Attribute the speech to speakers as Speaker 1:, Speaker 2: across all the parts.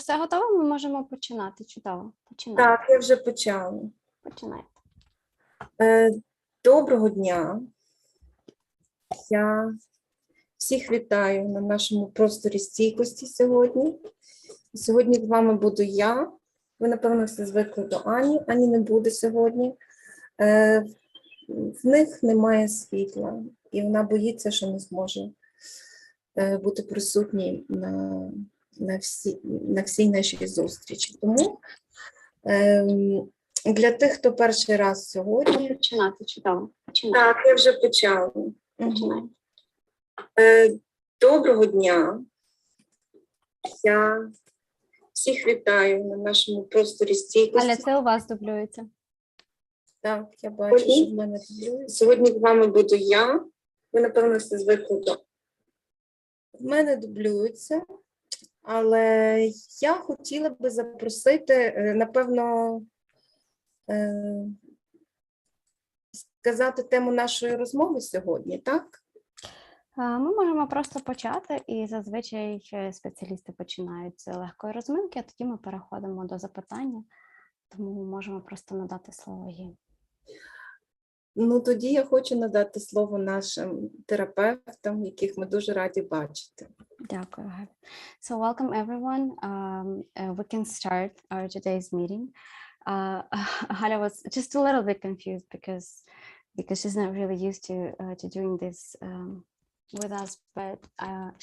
Speaker 1: все готово, ми можемо починати. Чудово. Починаємо.
Speaker 2: Так, я вже почала.
Speaker 1: Починайте.
Speaker 2: Доброго дня. Я всіх вітаю на нашому просторі стійкості сьогодні. Сьогодні з вами буду я. Ви, напевно, всі звикли до Ані. Ані не буде сьогодні. В них немає світла, і вона боїться, що не зможе бути присутній на всій нашій зустрічі. Тому для тих, хто перший раз сьогодні...
Speaker 1: Починати. Чудово.
Speaker 2: Так, я вже почала.
Speaker 1: Починайте.
Speaker 2: Доброго дня. Я всіх вітаю на нашому просторі стійкості.
Speaker 1: Але це у вас дублюється.
Speaker 2: Так, я бачу, що в мене дублюється. Сьогодні з вами буду я. Ви, напевно, всі звикли до... В мене дублюється, але я хотіла би запросити, напевно, сказати тему нашої розмови сьогодні, так?
Speaker 1: Ми можемо просто почати, і зазвичай спеціалісти починають з легкої розминки, а тоді ми переходимо до запитання, тому можемо просто надати слово їм.
Speaker 2: Ну, тоді я хочу надати слово нашим терапевтам, яких ми дуже раді бачити.
Speaker 1: Дякую, Галя. So welcome everyone. We can start our today's meeting. Галя was just a little bit confused because she's not really used to doing this with us, but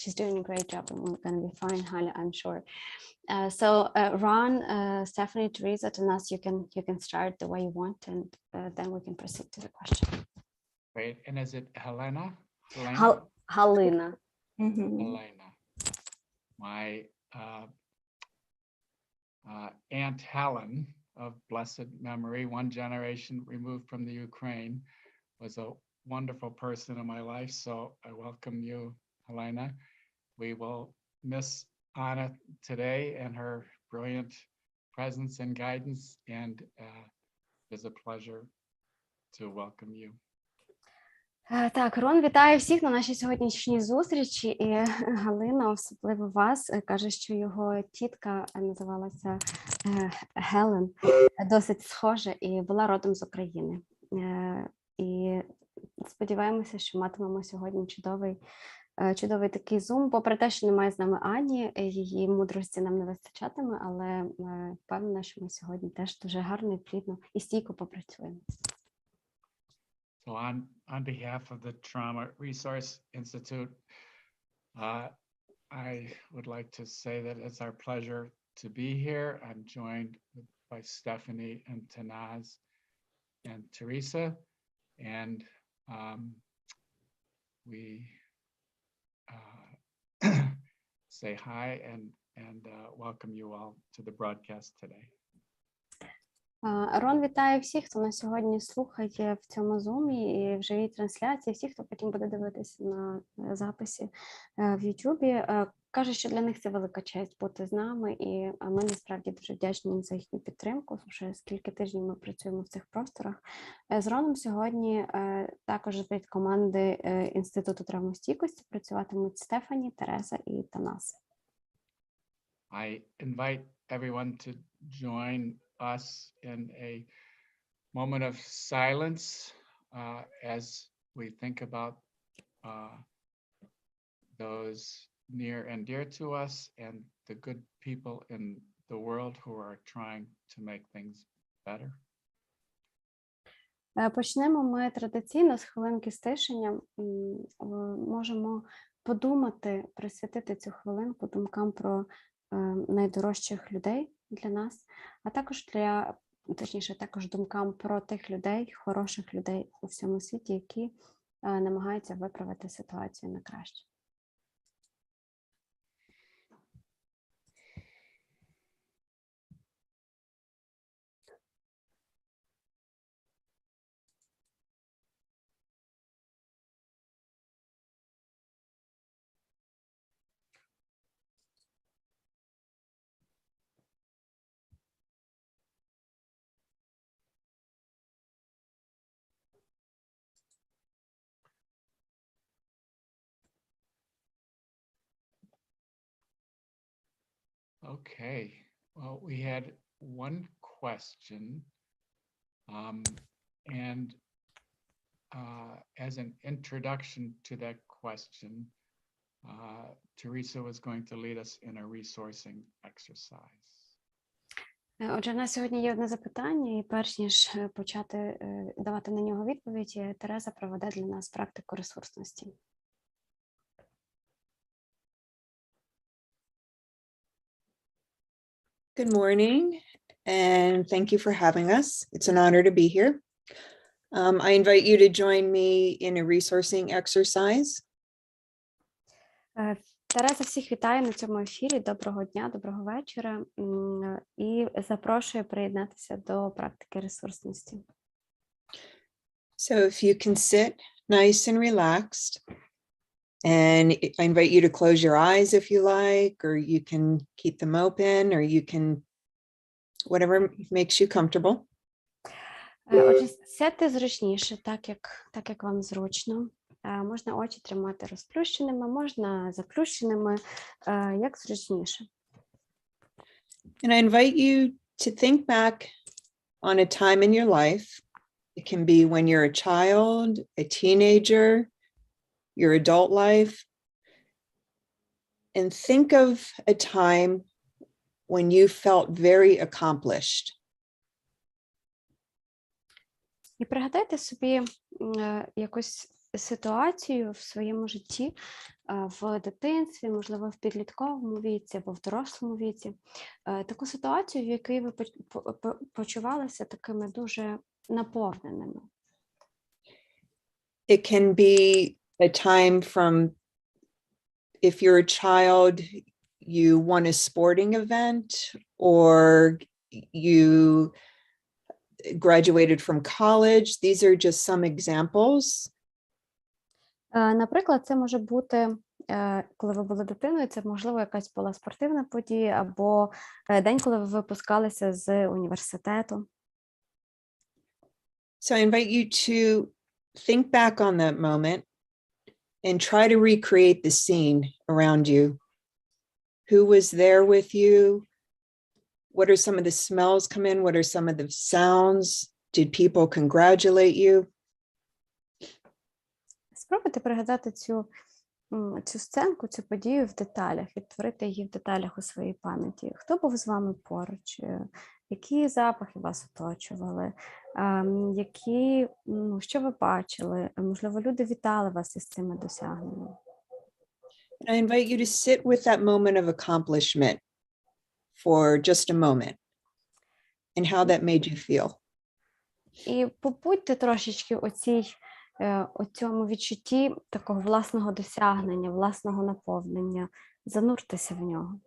Speaker 1: she's doing a great job, and we're going to be fine, Hala, I'm sure. So Ron, Stephanie, Teresa, Tanas, you can start the way you want, and then we can proceed to the question.
Speaker 3: Great. And is it Helena?
Speaker 1: Halina.
Speaker 3: Helena. My Aunt Helen of blessed memory, one generation removed from the Ukraine, was a wonderful person in my life. So I welcome you, Helena. We will miss Anna today and her brilliant presence and guidance, and it is a pleasure to welcome you.
Speaker 1: Так, Рон вітає всіх на нашій сьогоднішній зустрічі, і Галина, особливо вас, каже, що його тітка називалася Гелен, досить схожа, і була родом з України. І сподіваємося, що матимемо сьогодні чудовий такий зум, попри те, що немає з нами Ані, її мудрості нам не вистачатиме, але впевнена, що ми сьогодні теж дуже гарно і плідно і стійко попрацюємо.
Speaker 3: So on behalf of the Trauma Resource Institute, I would like to say that it's our pleasure to be here. I'm joined by Stephanie and Tanaz and Teresa, and we say hi and welcome you all to the broadcast today.
Speaker 1: Рон вітає всіх, хто нас сьогодні слухає в цьому зумі і в живій трансляції, всіх, хто потім буде дивитися на записі в Ютубі. Каже, що для них це велика честь бути з нами, і ми насправді дуже вдячні за їхню підтримку. Вже скільки тижнів ми працюємо в цих просторах. З Роном сьогодні також від команди Інституту травмостійкості працюватимуть Стефані, Тереса і Танас.
Speaker 3: I invite everyone to join us in a moment of silence as we think about those near and dear to us and the good people in the world who are trying to make things better.
Speaker 1: Почнемо ми традиційно з хвилинки стишення. Можемо подумати, присвятити цю хвилинку думкам про найдорожчих людей для нас, а також також думкам про тих людей, хороших людей у всьому світі, які намагаються виправити ситуацію на краще.
Speaker 3: Okay. Well, we had one question, and as an introduction to that question, Teresa was going to lead us in a resourcing exercise.
Speaker 1: Отже, на сьогодні є одне запитання, і перш ніж почати давати на нього відповідь, Тереза проведе для нас практику ресурсності.
Speaker 4: Good morning, and thank you for having us. It's an honor to be here. I invite you to join me in a resourcing exercise.
Speaker 1: Тереза всіх вітає на цьому ефірі. Доброго дня, доброго вечора. І запрошую приєднатися до практики ресурсності.
Speaker 4: So if you can sit nice and relaxed, and I invite you to close your eyes if you like, or you can keep them open, or you can, whatever makes you comfortable.
Speaker 1: Отже, сядьте зручніше, так як вам зручно. Можна очі тримати розплющеними, можна заплющеними, як зручніше.
Speaker 4: And I invite you to think back on a time in your life. It can be when you're a child, a teenager, your adult life. And think of a time when you felt very accomplished.
Speaker 1: І пригадайте собі якусь ситуацію в своєму житті, в дитинстві, можливо, в підлітковому віці або в дорослому віці. Таку ситуацію, в якій ви почувалися такими дуже наповненими.
Speaker 4: It can be a time from, if you're a child, you won a sporting event, or you graduated from college. These are just some examples.
Speaker 1: Наприклад, це може бути, коли ви були дитиною, це, можливо, якась була спортивна подія, або день, коли ви випускалися з університету.
Speaker 4: So I invite you to think back on that moment and try to recreate the scene around you. Who was there with you? What are some of the smells come in? What are some of the sounds? Did people congratulate you?
Speaker 1: Спробуйте пригадати цю сценку, цю подію в деталях, відтворити її в деталях у своїй пам'яті. Хто був з вами поруч? Які запахи вас оточували? Що ви бачили? Можливо, люди вітали вас із цими досягненнями.
Speaker 4: I invite you to sit with that moment of accomplishment for just a moment and how that made you feel.
Speaker 1: І побудьте трошечки у цьому відчутті такого власного досягнення, власного наповнення. Зануртеся в нього.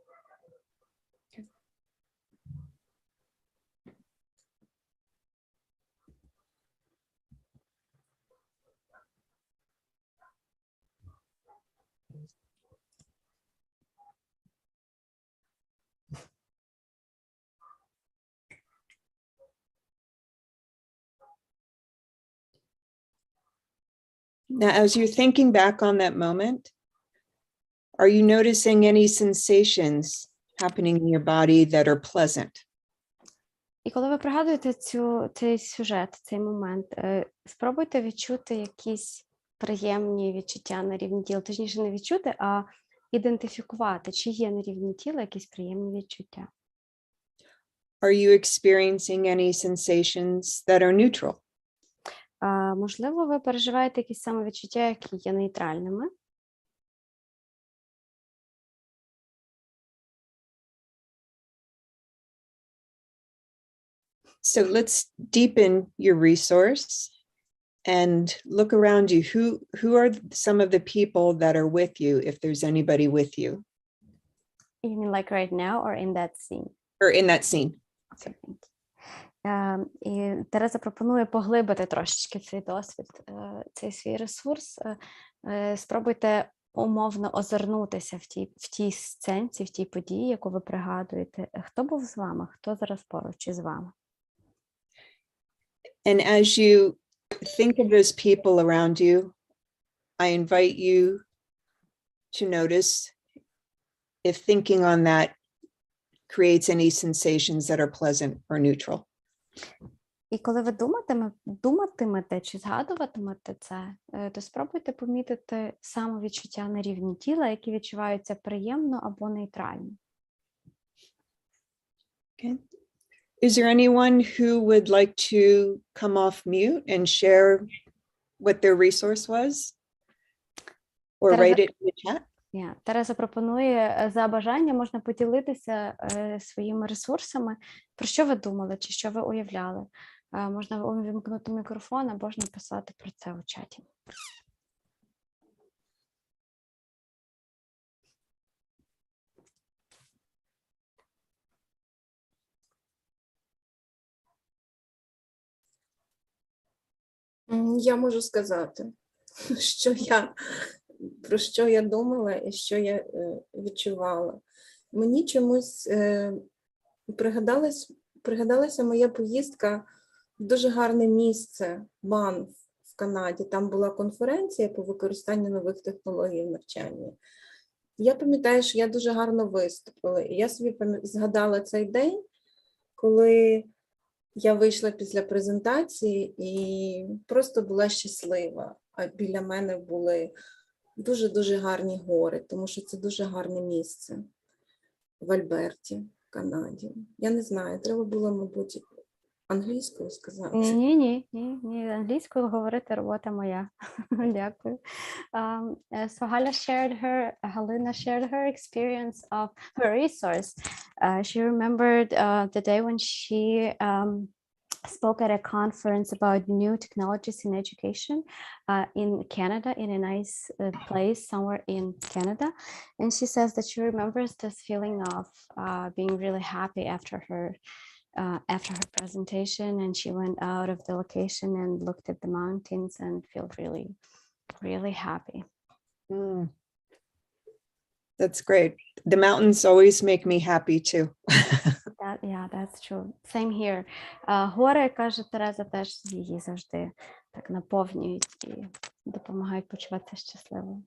Speaker 4: Now, as you're thinking back on that moment, are you noticing any sensations happening in your body that are pleasant?
Speaker 1: І коли ви пригадуєте цей сюжет, цей момент, спробуйте відчути якісь приємні відчуття на рівні тіла. Точніше, не відчути, а ідентифікувати, чи є на рівні тіла якісь приємні відчуття.
Speaker 4: Are you experiencing any sensations that are neutral?
Speaker 1: Можливо, ви переживаєте якісь самовідчуття, які є нейтральними.
Speaker 4: So let's deepen your resource and look around you. Who are some of the people that are with you, if there's anybody with you?
Speaker 1: You mean like right now or in that scene?
Speaker 4: Or in that scene.
Speaker 1: Okay, thank you. І Тереза пропонує поглибити трошечки цей досвід, цей свій ресурс. Спробуйте умовно озирнутися в тій сценці, в тій події, яку ви пригадуєте. Хто був з вами? Хто зараз поруч із вами?
Speaker 4: And as you think of those people around you, I invite you to notice if thinking on that creates any sensations that are pleasant or neutral.
Speaker 1: І коли ви думатимете чи згадуватимете це, то спробуйте помітити самовідчуття на рівні тіла, які відчуваються приємно або нейтрально.
Speaker 4: Okay. Is there anyone who would like to come off mute and share what their resource was? Or
Speaker 1: Тереза-
Speaker 4: write it in the chat?
Speaker 1: Тереза пропонує, за бажання можна поділитися своїми ресурсами, про що ви думали чи що ви уявляли. Можна увімкнути мікрофон або ж написати про це у чаті.
Speaker 2: Я можу сказати, про що я думала і що я відчувала. Мені чомусь пригадалася моя поїздка в дуже гарне місце, Банф в Канаді. Там була конференція по використанню нових технологій в навчанні. Я пам'ятаю, що я дуже гарно виступила. І я собі згадала цей день, коли я вийшла після презентації і просто була щаслива. А біля мене були дуже-дуже гарні гори, тому що це дуже гарне місце в Альберті, в Канаді. Я не знаю, треба було, мабуть, англійською сказати.
Speaker 1: Ні, англійською говорити робота моя. Дякую. So Halina shared her experience of her resource. She remembered the day when she spoke at a conference about new technologies in education in Canada, in a nice place somewhere in Canada. And she says that she remembers this feeling of being really happy after her presentation, and she went out of the location and looked at the mountains and felt really, really happy.
Speaker 4: That's great. The mountains always make me happy too.
Speaker 1: That's true. Same here. Гори, каже Тереза, теж її завжди так наповнюють і допомагають почуватися щасливою.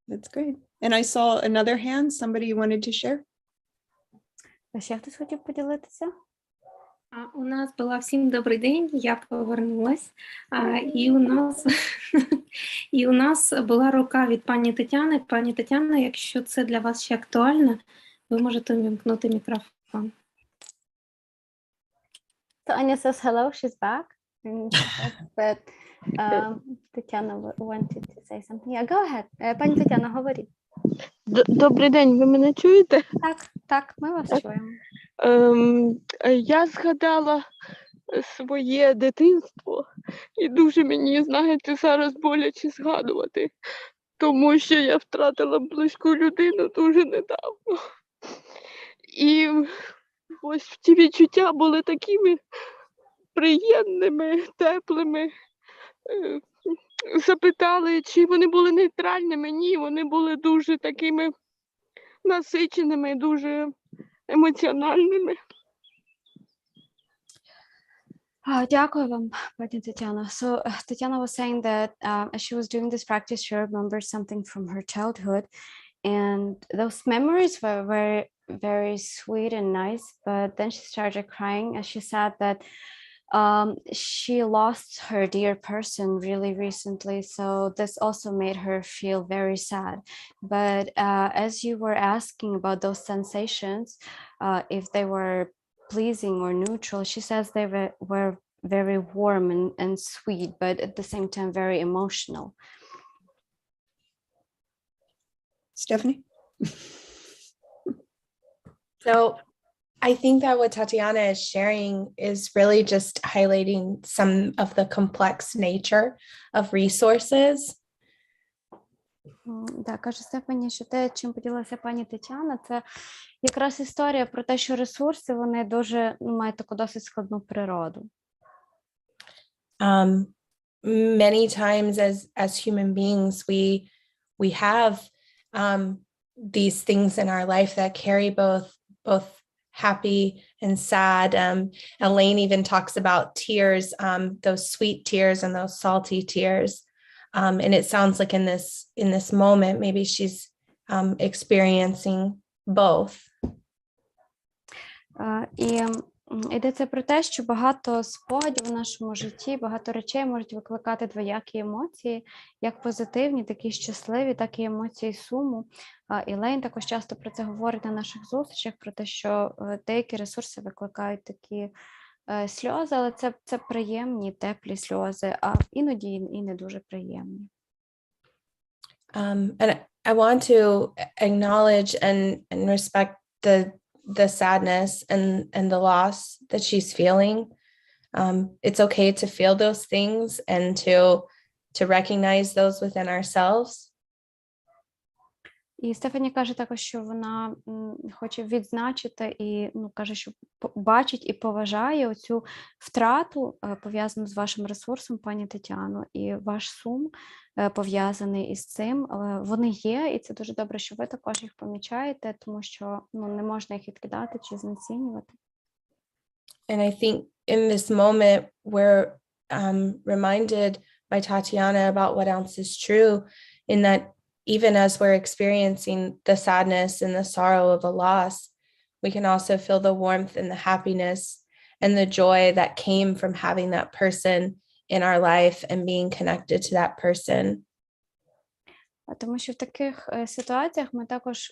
Speaker 4: That's great. And I saw another hand. Somebody wanted to share?
Speaker 1: Ще хтось хотів поділитися?
Speaker 5: У нас була всім добрий день, я повернулась, і у нас була рука від пані Тетяни. Пані Тетяна, якщо це для вас ще актуально, ви можете увімкнути мікрофон.
Speaker 1: So Anya says hello, she's back. And but Tetiana wanted to say something. Yeah, go ahead. Пані Тетяна, говоріть.
Speaker 6: Добрий день, ви мене чуєте?
Speaker 1: Так, ми вас чуємо.
Speaker 6: Я згадала своє дитинство, і дуже мені, знаєте, зараз боляче згадувати, тому що я втратила близьку людину дуже недавно. І ось ці відчуття були такими приємними, теплими. Запитали, чи вони були нейтральними. Ні, вони були дуже такими насиченими, дуже емоціональними.
Speaker 1: Дякую вам, пані Тетяна. So Tatiana was saying that as she was doing this practice, she remembered something from her childhood, and those memories were very, very sweet and nice. But then she started crying as she said that she lost her dear person really recently, so this also made her feel very sad. But as you were asking about those sensations, if they were pleasing or neutral, she says they were very warm and sweet, but at the same time very emotional.
Speaker 4: Stephanie?
Speaker 7: So I think that what Tatiana is sharing is really just highlighting some of the complex nature of resources.
Speaker 1: Так, каже Стефані, що те, чим поділилася пані Тетяна, це якраз історія про те, що ресурси, вони дуже мають таку досить складну природу.
Speaker 7: Many times as human beings, we have these things in our life that carry both happy and sad. Elaine even talks about tears, those sweet tears and those salty tears. And it sounds like in this moment, maybe she's experiencing both.
Speaker 1: І йдеться про те, що багато спогадів у нашому житті, багато речей можуть викликати двоякі емоції, як позитивні, такі щасливі, так і емоції суму. І Лейн також часто про це говорить на наших зустрічах, про те, що деякі ресурси викликають такі сльози, але це приємні, теплі сльози, а іноді і не дуже приємні.
Speaker 7: And I want to acknowledge and respect the sadness and the loss that she's feeling. It's okay to feel those things and to recognize those within ourselves.
Speaker 1: І Стефані каже також, що вона хоче відзначити і каже, що бачить і поважає оцю втрату, пов'язану з вашим ресурсом, пані Тетяно, і ваш сум пов'язаний із цим. Вони є, і це дуже добре, що ви також їх помічаєте, тому що не можна їх відкидати чи знецінювати.
Speaker 7: And I think in this moment we're reminded by Tatiana about what else is true, in that even as we're experiencing the sadness and the sorrow of a loss, we can also feel the warmth and the happiness and the joy that came from having that person in our life and being connected to that person.
Speaker 1: Тому що в таких ситуаціях ми також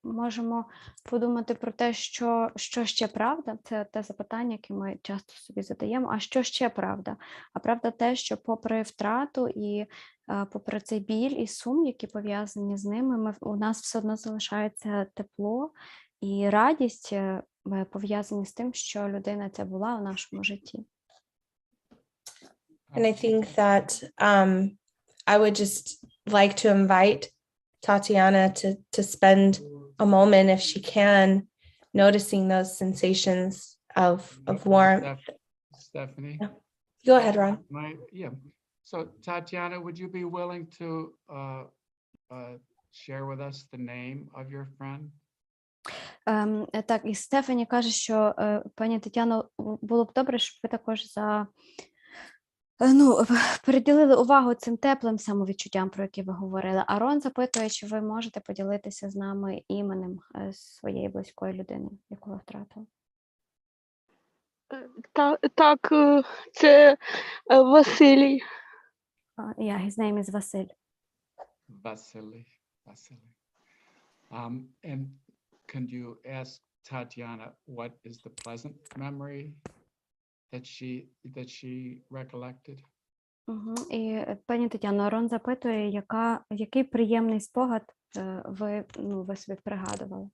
Speaker 1: можемо подумати про те, що ще правда, це те запитання, яке ми часто собі задаємо, а що ще правда? А правда те, що попри втрату і попри цей біль і сум, які пов'язані з ними, у нас все одно залишається тепло і радість, пов'язані з тим, що людина ця була у нашому житті.
Speaker 7: And I think that I would just like to invite Tatiana to spend a moment, if she can, noticing those sensations of warmth.
Speaker 3: Stephanie?
Speaker 7: Yeah. Go ahead, Ron.
Speaker 3: Yeah. So Tatiana, would you be willing to share with us the name of your friend?
Speaker 1: Так, і Стефані каже, що пані Тетяно, було б добре, щоб ви також приділили увагу цим теплим самовідчуттям, про які ви говорили. А Рон запитує, чи ви можете поділитися з нами іменем своєї близької людини, яку ви втратили.
Speaker 6: Так, це Василій.
Speaker 1: Yeah, his name is Василь.
Speaker 3: Vasily. And can you ask Tatiana what is the pleasant memory that she recollected?
Speaker 1: І пані Тетяно, Рон запитує, який приємний спогад ви собі пригадували?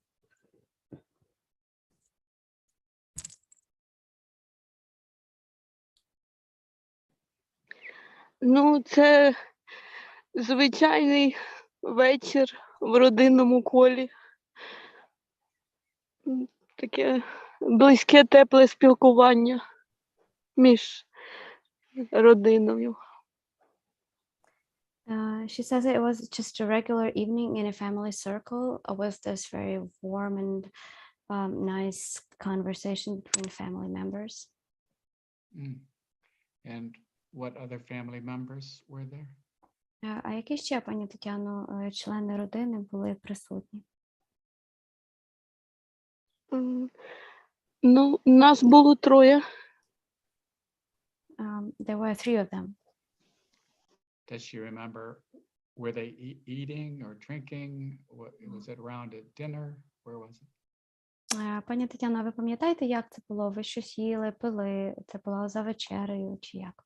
Speaker 6: Це звичайний вечір в родинному колі. Таке близьке, тепле спілкування між родиною.
Speaker 1: She says it was just a regular evening in a family circle with this very warm and nice conversation between family members.
Speaker 3: And what other family members were there?
Speaker 1: А які ще, пані Тетяно, члени родини були присутні?
Speaker 6: Нас було 3.
Speaker 1: There were 3 of them.
Speaker 3: Does she remember, were they eating or drinking? Was it around a dinner? Where was it?
Speaker 1: Пані Тетяно, ви пам'ятаєте, як це було? Ви щось їли, пили? Це було за вечерею чи як?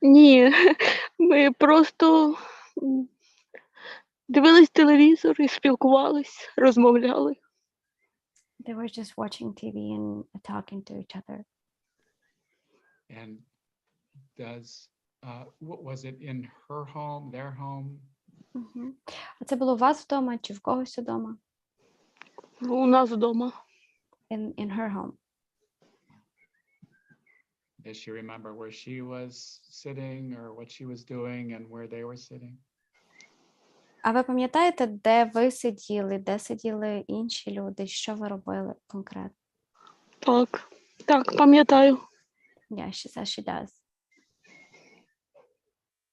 Speaker 6: Ні, ми просто дивились телевізор і спілкувались, розмовляли.
Speaker 1: They were just watching TV and talking to each other.
Speaker 3: And was it in her home, their home?
Speaker 1: А це було у вас вдома чи в когось вдома?
Speaker 6: У нас вдома.
Speaker 1: In her home.
Speaker 3: Does she remember where she was sitting or what she was doing and where they were sitting?
Speaker 1: А ви пам'ятаєте, де ви сиділи, де сиділи інші люди, що ви робили конкретно?
Speaker 6: Так, пам'ятаю.
Speaker 1: Yeah, she says she does.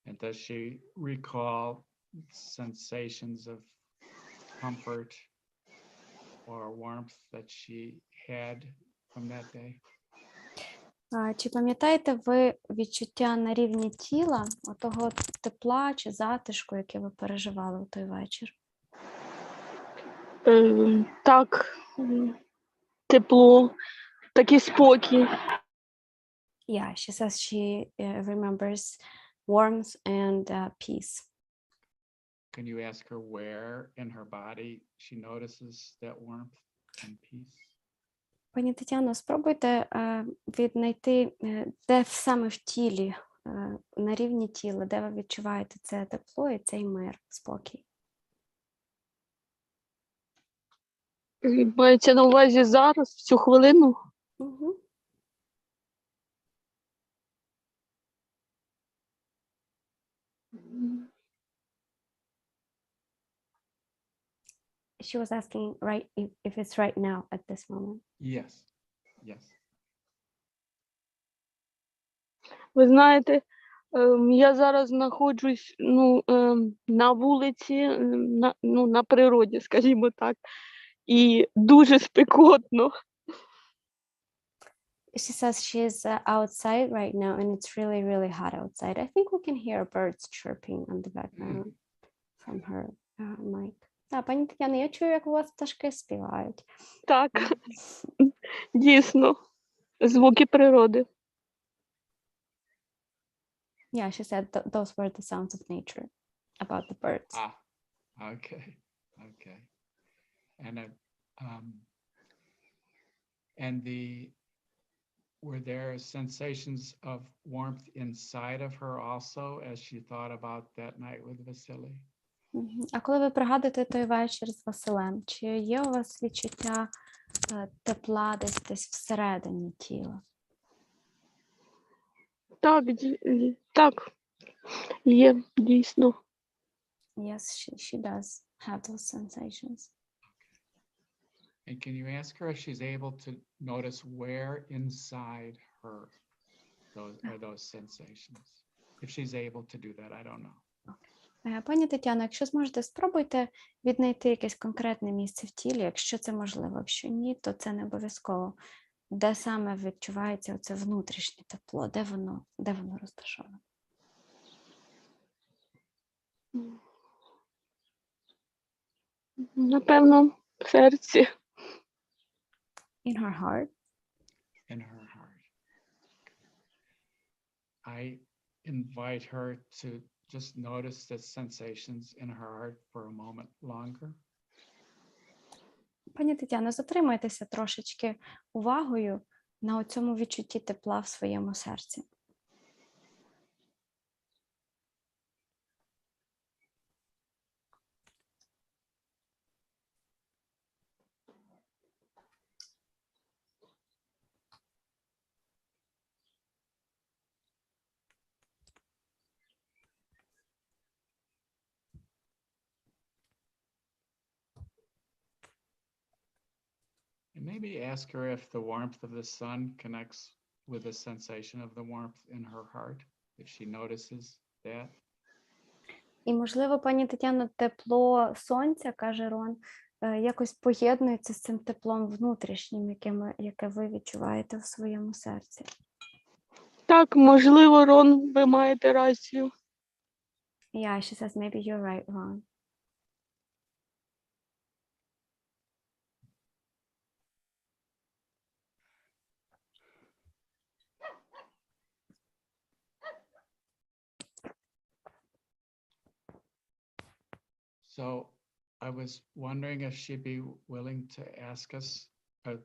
Speaker 3: And does she recall sensations of comfort or warmth that she had from that day?
Speaker 1: Чи пам'ятаєте ви відчуття на рівні тіла, того тепла чи затишку, яке ви переживали у той вечір?
Speaker 6: Так, тепло, такий спокій.
Speaker 1: Yeah, she says she remembers warmth and peace.
Speaker 3: Can you ask her where in her body she notices that warmth and peace?
Speaker 1: Пані Тетяно, спробуйте віднайти, де саме в тілі, на рівні тіла, де ви відчуваєте це тепло і цей мир, спокій.
Speaker 6: Мається на увазі зараз, в цю хвилину.
Speaker 1: Угу. She was asking right if it's right now at this moment.
Speaker 3: Yes, yes.
Speaker 6: Ви знаєте, я зараз знаходжусь на вулиці, на природі, скажімо так, і дуже спекотно.
Speaker 1: She says she's outside right now and it's really, really hot outside. I think we can hear birds chirping on the background from her mic. Так, пані Тетяно, я чую, як у вас пташки співають.
Speaker 6: Так, дійсно, звуки природи.
Speaker 1: Yeah, she said those were the sounds of nature, about the birds.
Speaker 3: Ah, okay, okay. And were there sensations of warmth inside of her also as she thought about that night with Vasily?
Speaker 1: А коли ви пригадуєте той вечір з Василем, чи є у вас відчуття тепла десь всередині тіла?
Speaker 6: Так, так, є, дійсно.
Speaker 1: Yes, she does have those sensations.
Speaker 3: And can you ask her if she's able to notice where inside her those sensations? If she's able to do that, I don't know.
Speaker 1: Пані Тетяно, якщо зможете, спробуйте віднайти якесь конкретне місце в тілі, якщо це можливо. Якщо ні, то це не обов'язково. Де саме відчувається оце внутрішнє тепло, де воно розташоване?
Speaker 6: Напевно, в серці.
Speaker 1: In her heart.
Speaker 3: In her heart. I invite her to just notice the sensations in her heart for a moment longer.
Speaker 1: Пані Тетяно, затримайтеся трошечки увагою на цьому відчутті тепла в своєму серці.
Speaker 3: And maybe ask her if the warmth of the sun connects with the sensation of the warmth in her heart, if she notices that.
Speaker 1: І, можливо, пані Тетяно, тепло сонця, каже Рон, якось поєднується з цим теплом внутрішнім, яке ви відчуваєте в своєму серці.
Speaker 6: Так, можливо, Рон, ви маєте рацію.
Speaker 1: Yeah, she says, maybe you're right, Ron.
Speaker 3: So I was wondering if she'd be willing to ask us,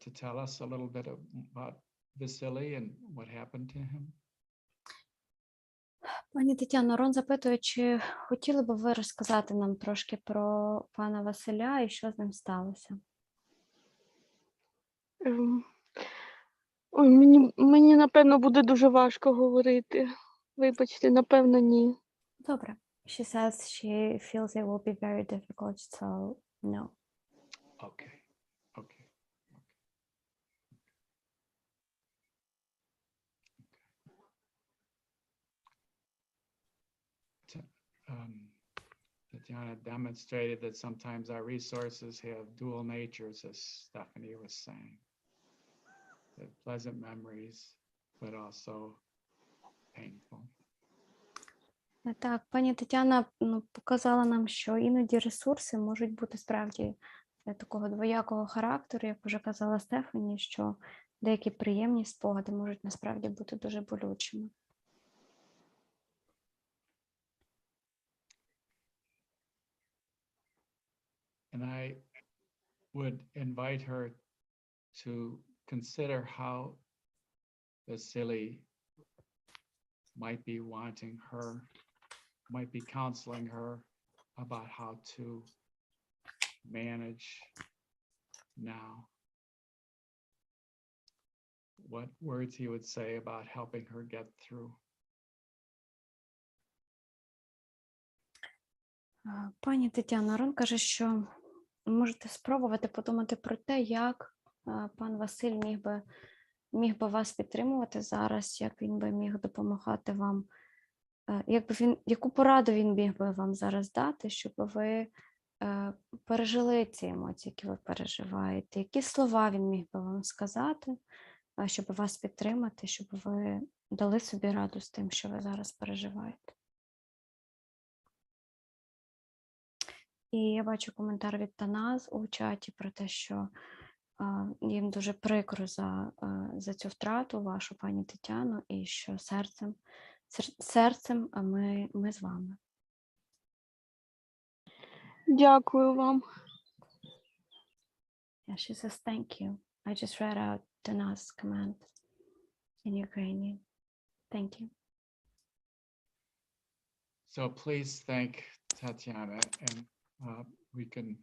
Speaker 3: to tell us a little bit about Vasily and what happened to him.
Speaker 1: Пані Тетяно, Рон запитує, чи хотіли б ви розказати нам трошки про пана Василя і що з ним сталося?
Speaker 6: Ой, мені, напевно, буде дуже важко говорити. Вибачте, напевно, ні.
Speaker 1: Добре. She says she feels it will be very difficult, so no.
Speaker 3: Okay, okay. Let's Tatiana demonstrated that sometimes our resources have dual natures, as Stephanie was saying. The pleasant memories, but also painful.
Speaker 1: Так, пані Тетяна показала нам, що іноді ресурси можуть бути справді такого двоякого характеру, як вже казала Стефані, що деякі приємні спогади можуть насправді бути дуже болючими.
Speaker 3: And I would invite her to consider how the silly might be wanting her, might be counseling her about how to manage now. What words he would say about helping her get through.
Speaker 1: Пані Тетяна, Рон каже, що можете спробувати подумати про те, як пан Василь міг би вас підтримувати зараз, як він би міг допомагати вам, яку пораду він міг би вам зараз дати, щоб ви пережили ці емоції, які ви переживаєте, які слова він міг би вам сказати, щоб вас підтримати, щоб ви дали собі раду з тим, що ви зараз переживаєте. І я бачу коментар від Таназ у чаті про те, що їм дуже прикро за цю втрату вашу, пані Тетяно, і що серцем ми з вами.
Speaker 6: Дякую вам.
Speaker 1: Yeah, she says thank you. I just read out Tanaz's comment in Ukrainian. Thank you.
Speaker 3: So please thank Tatiana, and we can,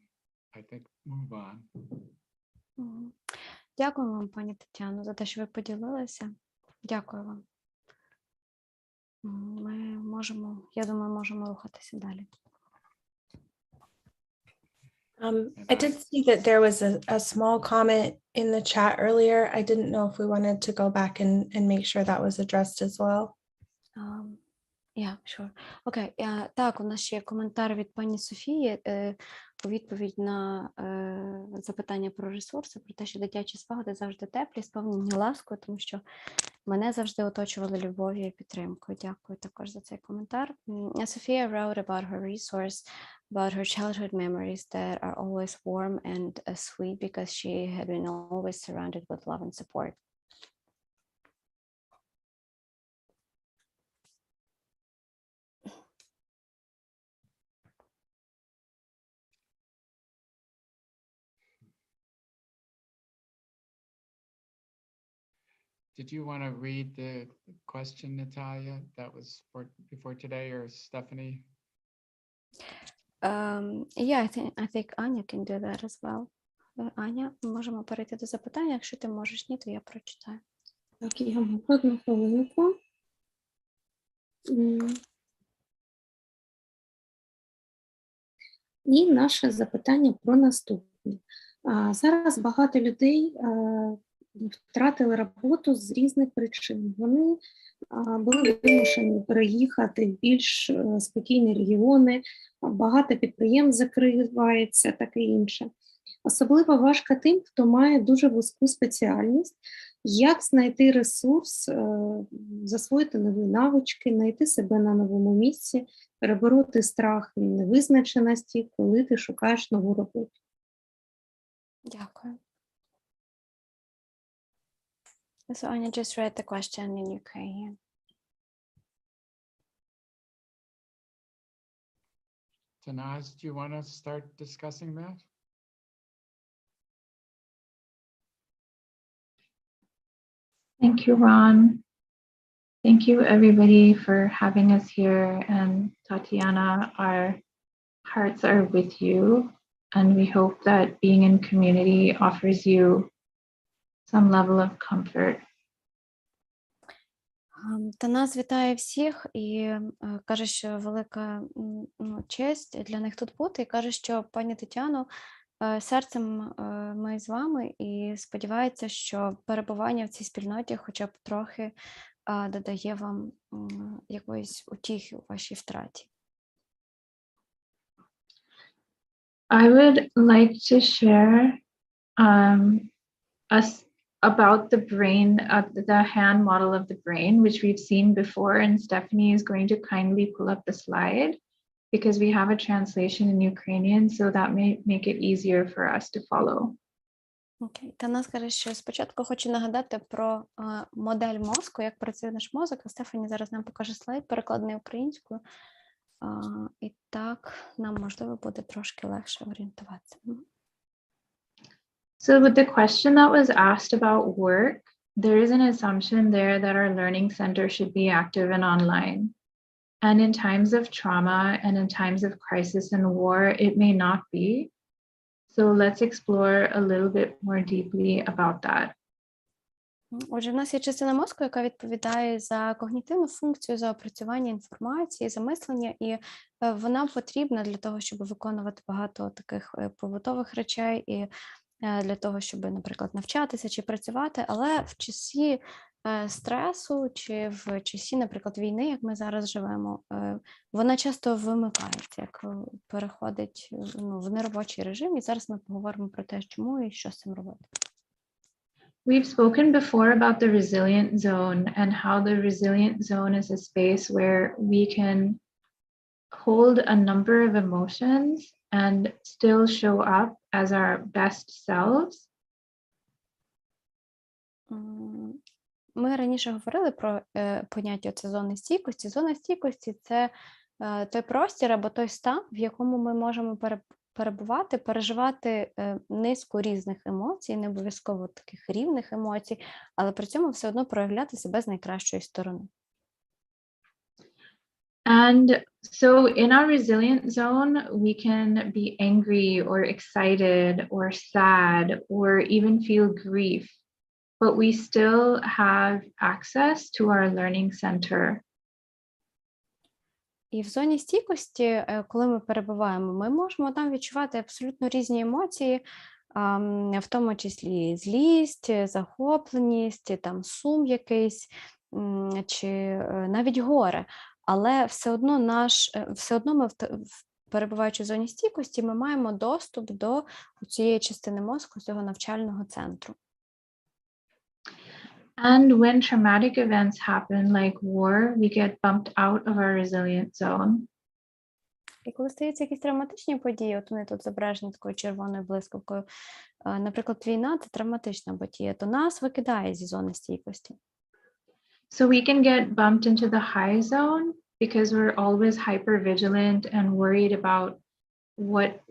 Speaker 3: I think, move on.
Speaker 1: Дякую вам, пані Тетяно, за те, що ви поділилися. Дякую вам. Я думаю, можемо рухатися далі.
Speaker 7: I did see that there was a small comment in the chat earlier. I didn't know if we wanted to go back and make sure that was addressed as well.
Speaker 1: Yeah, sure. Окей, так, у нас ще є коментар від пані Софії у відповідь на запитання про ресурси, про те, що дитячі спогади завжди теплі, сповнені ласкою, тому що мене завжди оточували любов'ю і підтримкою. Дякую також за цей коментар. Sophia wrote about her resource, about her childhood memories that are always warm and sweet because she had been always surrounded with love and support.
Speaker 3: Did you want to read the question, Natalia, that was before today, or Stephanie?
Speaker 1: Yeah, I think Аня can do that as well. Аня, ми можемо перейти до запитання. Якщо ти можеш, ні, то я прочитаю.
Speaker 5: Так, я можу одну хвилинку. І наше запитання про наступне. Зараз багато людей втратили роботу з різних причин. Вони були вимушені переїхати в більш спокійні регіони, багато підприємств закривається, таке інше. Особливо важко тим, хто має дуже вузьку спеціальність, як знайти ресурс, засвоїти нові навички, знайти себе на новому місці, перебороти страх і невизначеності, коли ти шукаєш нову роботу.
Speaker 1: Дякую. So Anya just read the question in Ukrainian.
Speaker 3: Tanaz, do you want to start discussing that?
Speaker 8: Thank you, Ron. Thank you, everybody, for having us here. And Tatiana, our hearts are with you. And we hope that being in community offers you some level of comfort.
Speaker 1: Таназ вітає всіх і каже, що велика честь для них тут бути. І каже, що пані Тетяно, серцем ми з вами і сподівається, що перебування в цій спільноті хоча б трохи додає вам якоїсь утіхи у вашій втраті.
Speaker 8: I would like to share about the brain, the hand model of the brain, which we've seen before, and Stephanie is going to kindly pull up the slide because we have a translation in Ukrainian, so that may make it easier for us to follow.
Speaker 1: Окей. Та нас каже, що спочатку хочу нагадати про модель мозку, як працює наш мозок, а Стефані зараз нам покаже слайд, перекладений українською. І так нам, можливо, буде трошки легше орієнтуватися.
Speaker 8: So with the question that was asked about work, there is an assumption there that our learning center should be active and online. And in times of trauma and in times of crisis and war, it may not be. So let's explore a little bit more deeply about that.
Speaker 1: Отже, в нас є частина мозку, яка відповідає за когнітивну функцію, за опрацювання інформації, за мислення, і вона потрібна для того, щоб виконувати багато таких побутових речей і для того, щоб, наприклад, навчатися чи працювати, але в часі стресу чи в часі, наприклад, війни, як ми зараз живемо, вона часто вимикається, як переходить в неробочий режим, і зараз ми поговоримо про те, чому і що з цим робити.
Speaker 8: We've spoken before about the resilient zone and how the resilient zone is a space where we can hold a number of emotions and still show up as our best selves.
Speaker 1: Ми раніше говорили про поняття це зони стійкості. Зона стійкості – це той простір або той стан, в якому ми можемо перебувати, переживати низку різних емоцій, не обов'язково таких рівних емоцій, але при цьому все одно проявляти себе з найкращої сторони.
Speaker 8: And so in our resilient zone, we can be angry or excited or sad or even feel grief, but we still have access to our learning center.
Speaker 1: І в зоні стійкості, коли ми перебуваємо, ми можемо там відчувати абсолютно різні емоції, в тому числі злість, захопленість, там сум якийсь, чи навіть горе. Але все одно ми, перебуваючи в зоні стійкості, ми маємо доступ до цієї частини мозку, цього навчального центру.
Speaker 8: And when traumatic events happen, like war, we get bumped out of our resilient zone.
Speaker 1: І коли стаються якісь травматичні події, от вони тут зображені такою червоною блискавкою, наприклад, війна – це травматична подія, то нас викидає зі зони стійкості.
Speaker 8: So we can get bumped into the high zone because we're always hyper-vigilant and worried about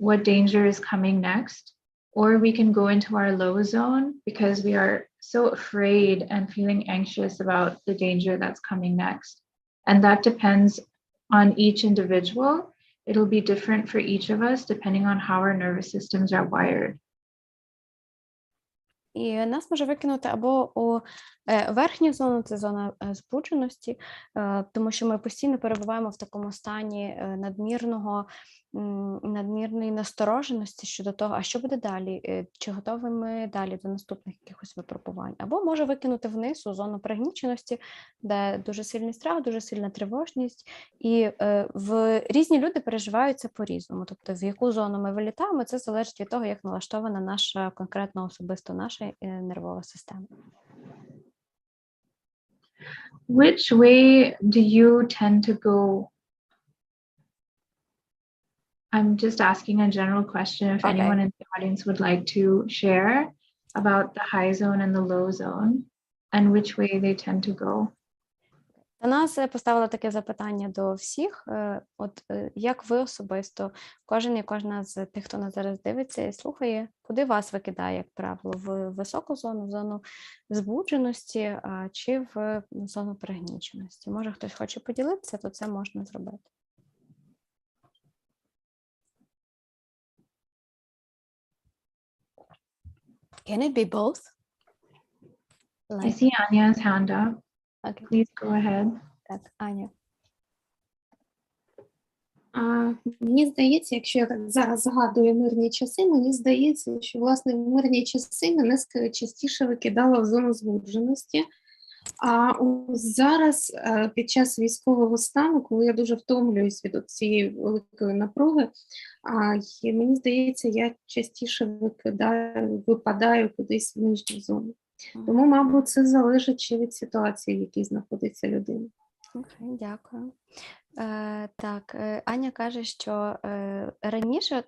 Speaker 8: what danger is coming next. Or we can go into our low zone because we are so afraid and feeling anxious about the danger that's coming next. And that depends on each individual. It'll be different for each of us depending on how our nervous systems are wired.
Speaker 1: І нас може викинути або у верхню зону, це зона збудженості, тому що ми постійно перебуваємо в такому стані надмірної настороженості щодо того, а що буде далі, чи готові ми далі до наступних якихось випробувань. Або може викинути вниз у зону пригніченості, де дуже сильний страх, дуже сильна тривожність, і різні люди переживають це по-різному. Тобто в яку зону ми вилітаємо, це залежить від того, як налаштована наша конкретно особисто наша нервова система.
Speaker 8: Which way do you tend to go? I'm just asking a general question if anyone in the audience would like to share about the high zone and the low zone and which way they tend to go.
Speaker 1: До нас поставила таке запитання до всіх. От як ви особисто, кожен і кожна з тих, хто нас зараз дивиться і слухає, куди вас викидає, як правило, в високу зону, в зону збудженості чи в зону пригніченості? Може, хтось хоче поділитися, то це можна зробити. Can it be both?
Speaker 8: I see Anya's hand up.
Speaker 1: Okay.
Speaker 8: Please go ahead.
Speaker 1: Так, Аня.
Speaker 5: Мені здається, якщо я так зараз згадую мирні часи, мені здається, що, власне, в мирні часи мене частіше викидало в зону збудженості, Зараз під час військового стану, коли я дуже втомлююсь від цієї великої напруги, мені здається, я частіше випадаю кудись в нижню зону. Тому, мабуть, це залежить ще від ситуації, в якій знаходиться людина.
Speaker 1: Окей, дякую. Так, Аня каже, що раніше.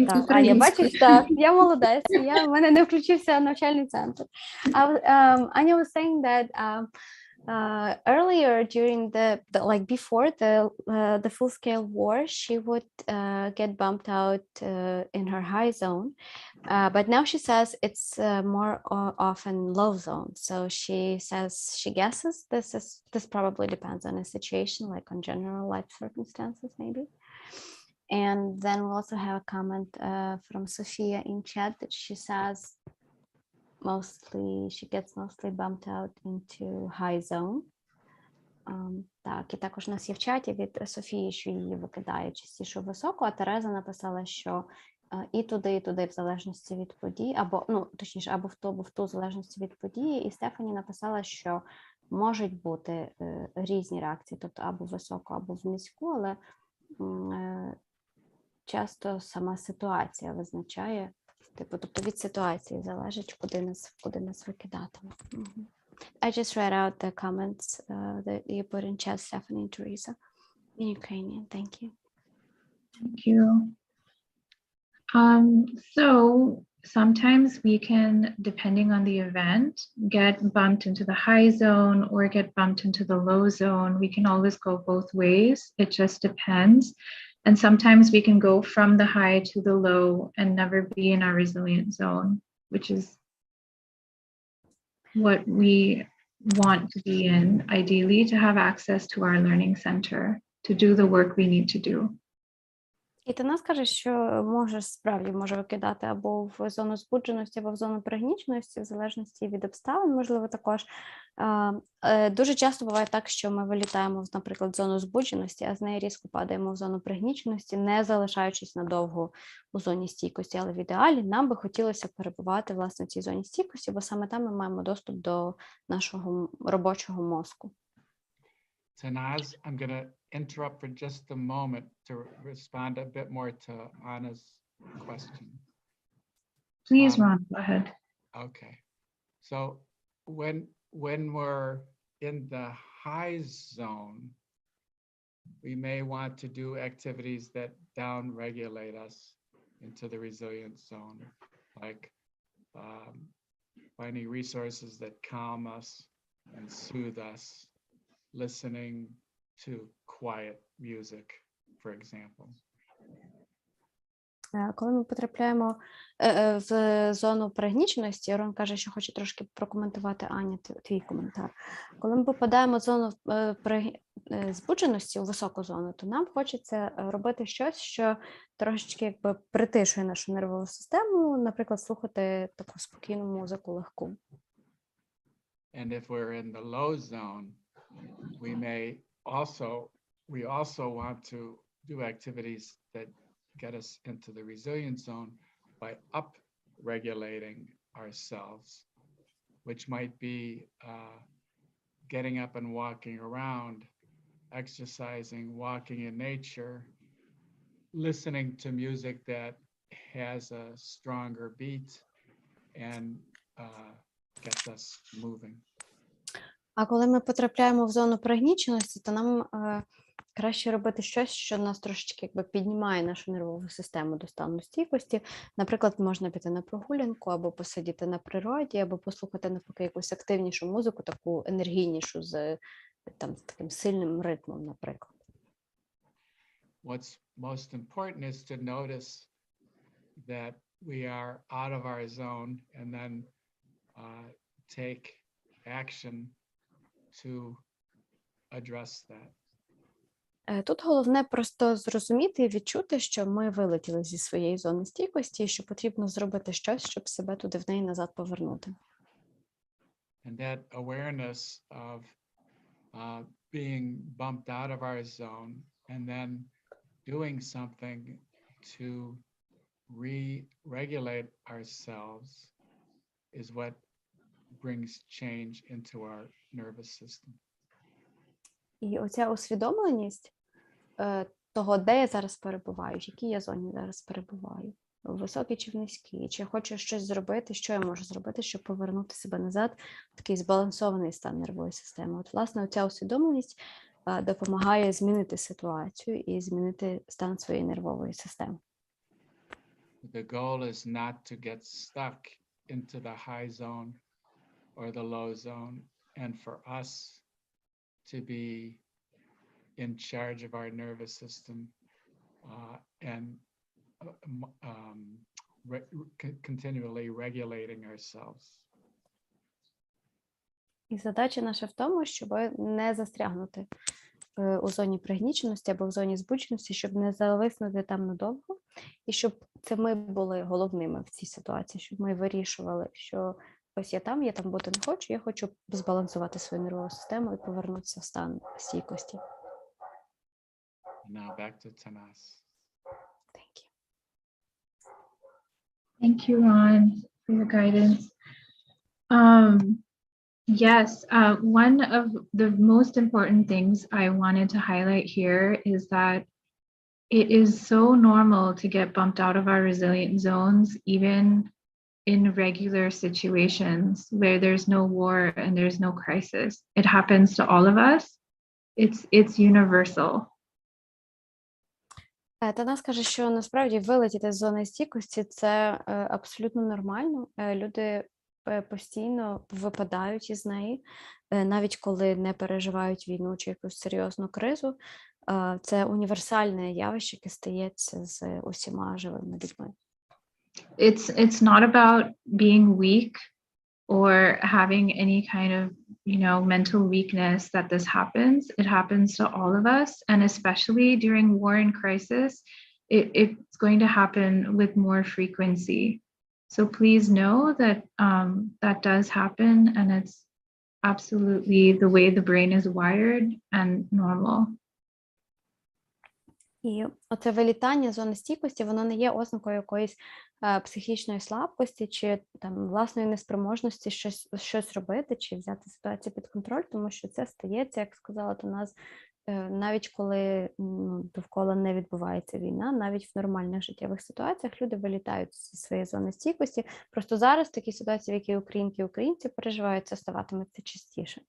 Speaker 1: Так, Аня, бачиш, так, я молодець, в мене не включився навчальний центр. Аня was saying that earlier during like before the full-scale war, she would get bumped out in her high zone, but now she says it's more often low zone. So she says she guesses this probably depends on a situation, like on general life circumstances, maybe. And then we also have a comment from Sophia in chat that she says she gets mostly bumped out into high zone. Так, і також у нас є в чаті від Софії, що її викидає частіше високо, а Тереза написала, що і туди, в залежності від подій, або, точніше, або в ту, в залежності від події. І Стефані написала, що можуть бути різні реакції, тобто або високо, або в низьку, але часто сама ситуація визначає, тобто від ситуації залежить, куди нас викидатиме. I just read out the comments that you put in chat, Stephanie and Teresa, in Ukrainian. Thank you.
Speaker 8: Thank you. So sometimes we can, depending on the event, get bumped into the high zone or get bumped into the low zone. We can always go both ways. It just depends. And sometimes we can go from the high to the low and never be in our resilient zone, which is what we want to be in, ideally, to have access to our learning center, to do the work we need to do.
Speaker 1: І Тана скаже, що справді може викидати або в зону збудженості, або в зону пригніченості, в залежності від обставин, можливо, також. Дуже часто буває так, що ми вилітаємо, наприклад, в зону збудженості, а з неї різко падаємо в зону пригніченості, не залишаючись надовго у зоні стійкості. Але в ідеалі нам би хотілося перебувати, власне, в цій зоні стійкості, бо саме там ми маємо доступ до нашого робочого мозку.
Speaker 3: Tanaz, I'm going to interrupt for just a moment to respond a bit more to Anna's question.
Speaker 8: Please, Ron, go ahead.
Speaker 3: Okay. So when we're in the high zone, we may want to do activities that down-regulate us into the resilient zone, like finding resources that calm us and soothe us, listening to quiet music, for example.
Speaker 1: Коли ми потрапляємо в зону пригніченості, Рон каже, що хоче трошки прокоментувати, Аня, твій коментар. Коли ми попадаємо в зону збудженості, у високу зону, то нам хочеться робити щось, що трошечки притишує нашу нервову систему, наприклад, слухати таку спокійну музику, легку.
Speaker 3: And if we're in the low zone, we also want to do activities that get us into the resilient zone by up-regulating ourselves, which might be getting up and walking around, exercising, walking in nature, listening to music that has a stronger beat and gets us moving.
Speaker 1: А коли ми потрапляємо в зону пригніченості, то нам краще робити щось, що нас трошечки піднімає нашу нервову систему до стану стійкості. Наприклад, можна піти на прогулянку, або посидіти на природі, або послухати навпаки якусь активнішу музику, таку енергійнішу, з таким сильним ритмом, наприклад.
Speaker 3: What's most important is to notice that we are out of our zone and then take action to address that.
Speaker 1: Тут головне просто зрозуміти і відчути, що ми вилетіли зі своєї зони стійкості і що потрібно зробити щось, щоб себе туди в неї назад повернути.
Speaker 3: And that awareness of being bumped out of our zone and then doing something to re-regulate ourselves is what brings change into our nervous system.
Speaker 1: І оця усвідомленість того, де я зараз перебуваю, в якій я зоні зараз перебуваю, в високій чи в низькій, чи я хочу щось зробити, що я можу зробити, щоб повернути себе назад в такий збалансований стан нервової системи. От, власне, оця усвідомленість допомагає змінити ситуацію і змінити стан своєї нервової системи.
Speaker 3: The goal is not to get stuck into the high zone or the low zone, and for us to be in charge of our nervous system and continually regulating ourselves.
Speaker 1: І задача наша в тому, щоб не застрягнути у зоні пригніченості або в зоні збудженості, щоб не зависнути там надовго, і щоб це ми були головними в цій ситуації, щоб ми вирішували, що ось я там бути не хочу, я хочу збалансувати свою нервову систему і повернутися в стан стійкості.
Speaker 3: Now back to Tanas.
Speaker 1: Thank you.
Speaker 8: Thank you, Ron, for your guidance. Yes, one of the most important things I wanted to highlight here is that it is so normal to get bumped out of our resilient zones, even in regular situations where there's no war and there's no crisis. It happens to all of us. It's universal.
Speaker 1: Танас каже, що насправді вилетіти з зони стійкості – це абсолютно нормально. Люди постійно випадають із неї, навіть коли не переживають війну чи якусь серйозну кризу. Це універсальне явище, яке стається з усіма живими людьми.
Speaker 8: It's not about being weak or having any kind of, mental weakness that this happens. It happens to all of us, and especially during war and crisis, it's going to happen with more frequency. So please know that that does happen, and it's absolutely the way the brain is wired and normal.
Speaker 1: І оце вилітання з зони стійкості, воно не є ознакою якоїсь психічної слабкості чи там власної неспроможності щось робити чи взяти ситуацію під контроль, тому що це стається, як сказала Танас, навіть коли довкола не відбувається війна, навіть в нормальних життєвих ситуаціях люди вилітають зі своєї зони стійкості. Просто зараз такі ситуації, в які українки і українці переживають, це ставатиметься частіше.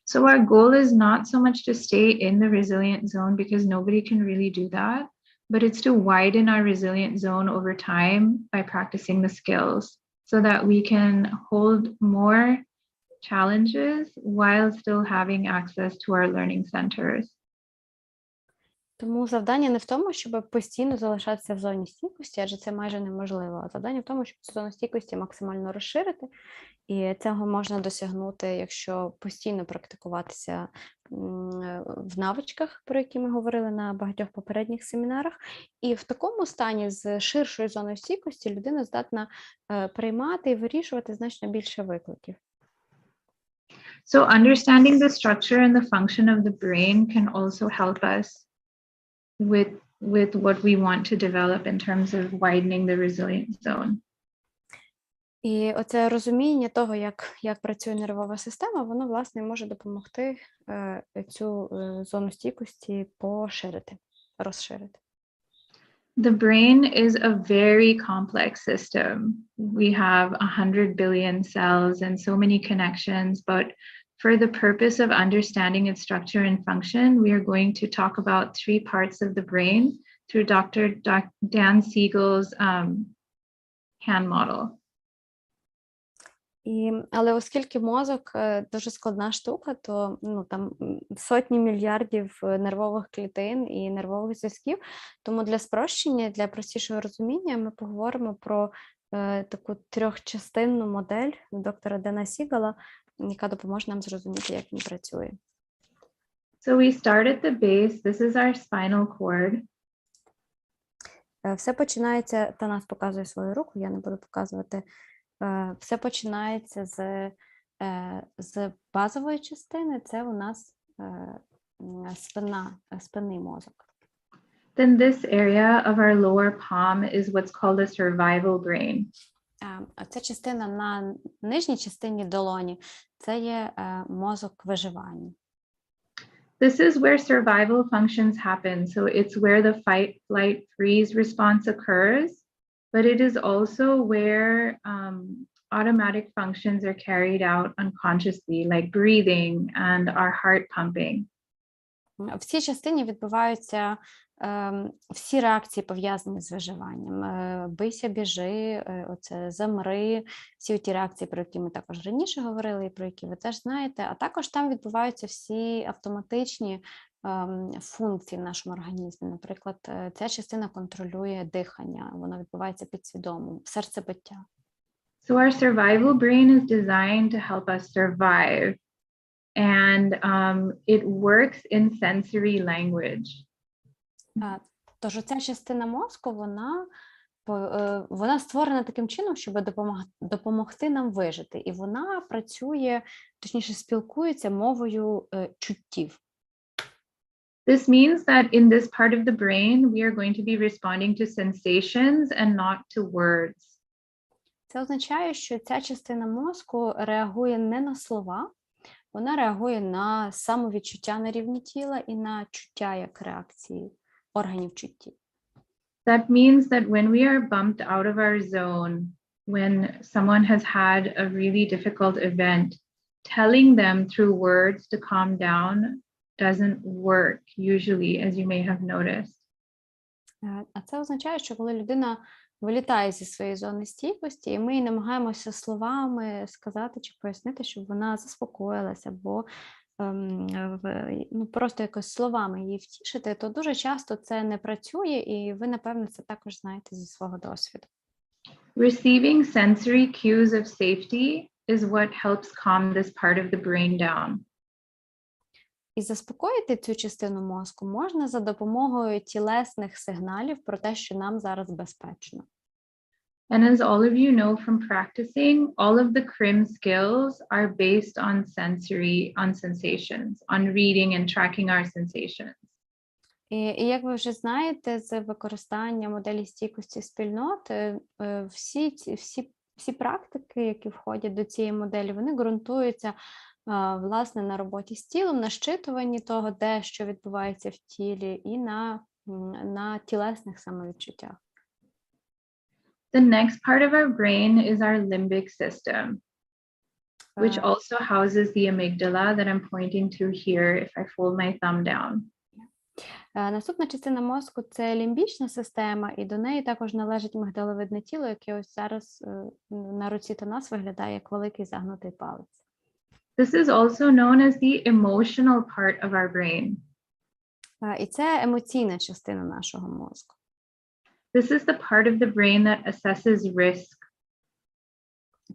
Speaker 8: So our goal is not so much to stay in the resilient zone, because nobody can really do that, but it's to widen our resilient zone over time by practicing the skills so that we can hold more challenges while still having access to our learning centers.
Speaker 1: Тому завдання не в тому, щоб постійно залишатися в зоні стійкості, адже це майже неможливо, а завдання в тому, щоб цю зону стійкості максимально розширити, і цього можна досягнути, якщо постійно практикуватися в навичках, про які ми говорили на багатьох попередніх семінарах, і в такому стані з ширшою зоною стійкості людина здатна приймати і вирішувати значно більше викликів.
Speaker 8: So understanding the structure and the function of the brain can also help us with what we want to develop in terms of widening the resilient zone.
Speaker 1: І оце розуміння того, як працює нервова система, воно, власне, може допомогти цю зону стійкості розширити.
Speaker 8: The brain is a very complex system. We have 100 billion cells and so many connections, but for the purpose of understanding its structure and function, we are going to talk about 3 parts of the brain through Dr. Dan Siegel's hand model.
Speaker 1: Але оскільки мозок дуже складна штука, то там сотні мільярдів нервових клітин і нервових зв'язків, тому для спрощення, для простішого розуміння ми поговоримо про таку 3-частинну модель доктора Дена Сігела, яка допоможе нам зрозуміти, як він працює.
Speaker 8: So we start at the base. This is our spinal cord.
Speaker 1: Все починається, Танас показує свою руку, я не буду показувати. Все починається з базової частини, це у нас спинний мозок.
Speaker 8: Then this area of our lower palm is what's called a survival brain.
Speaker 1: Ця частина на нижній частині долоні – це є мозок виживання.
Speaker 8: This is where survival functions happen. So it's where the fight, flight, freeze response occurs, but it is also where automatic functions are carried out unconsciously, like breathing and our heart pumping.
Speaker 1: В цій частині відбуваються всі реакції, пов'язані з виживанням. Бийся, біжи, оце замри, всі ті реакції, про які ми також раніше говорили, і про які ви теж знаєте, а також там відбуваються всі автоматичні функції в нашому організмі. Наприклад, ця частина контролює дихання, воно відбувається підсвідомо, серцебиття.
Speaker 8: So our survival brain is designed to help us survive, and it works in sensory language.
Speaker 1: Тож ця частина мозку, вона створена таким чином, щоб допомогти нам вижити. І вона працює, точніше, спілкується мовою чуттів.
Speaker 8: This means that in this part of the brain, we are going to be responding to sensations and not to words.
Speaker 1: Це означає, що ця частина мозку реагує не на слова, вона реагує на самовідчуття на рівні тіла і на чуття як реакції органів чуттів.
Speaker 8: That means that when we are bumped out of our zone, when someone has had a really difficult event, telling them through words to calm down doesn't work usually, as you may have noticed.
Speaker 1: А це означає, що коли людина вилітає зі своєї зони стійкості, і ми намагаємося словами сказати чи пояснити, щоб вона заспокоїлася, або просто якось словами її втішити, то дуже часто це не працює, і ви, напевно, це також знаєте зі свого досвіду.
Speaker 8: Receiving sensory cues of safety is what helps calm this part of the brain down.
Speaker 1: І заспокоїти цю частину мозку можна за допомогою тілесних сигналів про те, що нам зараз безпечно.
Speaker 8: And as all of you know from practicing, all of the CRIM skills are based on sensations, on reading and tracking our sensations.
Speaker 1: І як ви вже знаєте, з використання моделі стійкості спільнот, всі практики, які входять до цієї моделі, вони ґрунтуються власне на роботі з тілом, на щитуванні того, де що відбувається в тілі, і на тілесних самовідчуттях.
Speaker 8: The next part of our brain is our limbic system, which also houses the amygdala that I'm pointing to here if I fold my thumb down.
Speaker 1: Наступна частина мозку – це лімбічна система, і до неї також належить мигдаловидне тіло, яке ось зараз на руці та нас виглядає як великий загнутий палець.
Speaker 8: This is also known as the emotional part of our brain.
Speaker 1: І це емоційна частина нашого мозку.
Speaker 8: This is the part of the brain that assesses risk.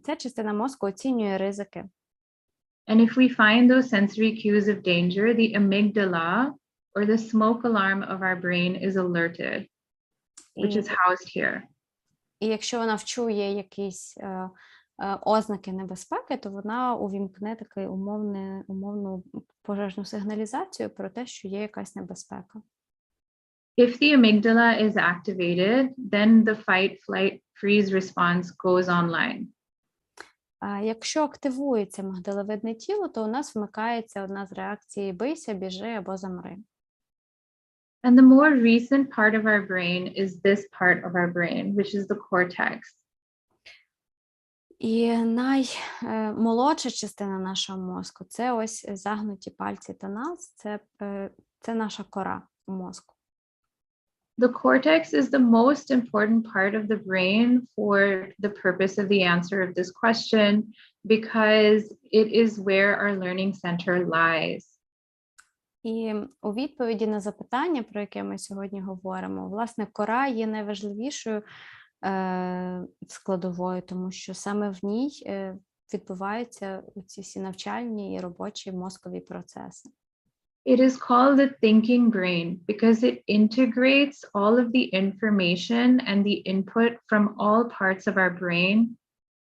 Speaker 1: Ця частина мозку оцінює ризики.
Speaker 8: And if we find those sensory cues of danger, the amygdala, or the smoke alarm of our brain, is alerted, which is housed here.
Speaker 1: І якщо вона вчує якісь ознаки небезпеки, то вона увімкне такий умовну пожежну сигналізацію про те, що є якась небезпека.
Speaker 8: If the amygdala is activated, then the fight, flight, freeze response goes online.
Speaker 1: Якщо активується мигдаловидне тіло, то у нас вмикається одна з реакцій бийся, біжи або замри.
Speaker 8: And the more recent part of our brain is this part of our brain, which is the cortex.
Speaker 1: І наймолодша частина нашого мозку – це ось загнуті пальці та нас, це наша кора мозку.
Speaker 8: The cortex is the most important part of the brain for the purpose of the answer of this question, because it is where our learning center lies.
Speaker 1: І у відповіді на запитання, про яке ми сьогодні говоримо, власне, кора є найважливішою складовою, тому що саме в ній відбуваються ці всі навчальні і робочі мозкові процеси.
Speaker 8: It is called the thinking brain because it integrates all of the information and the input from all parts of our brain,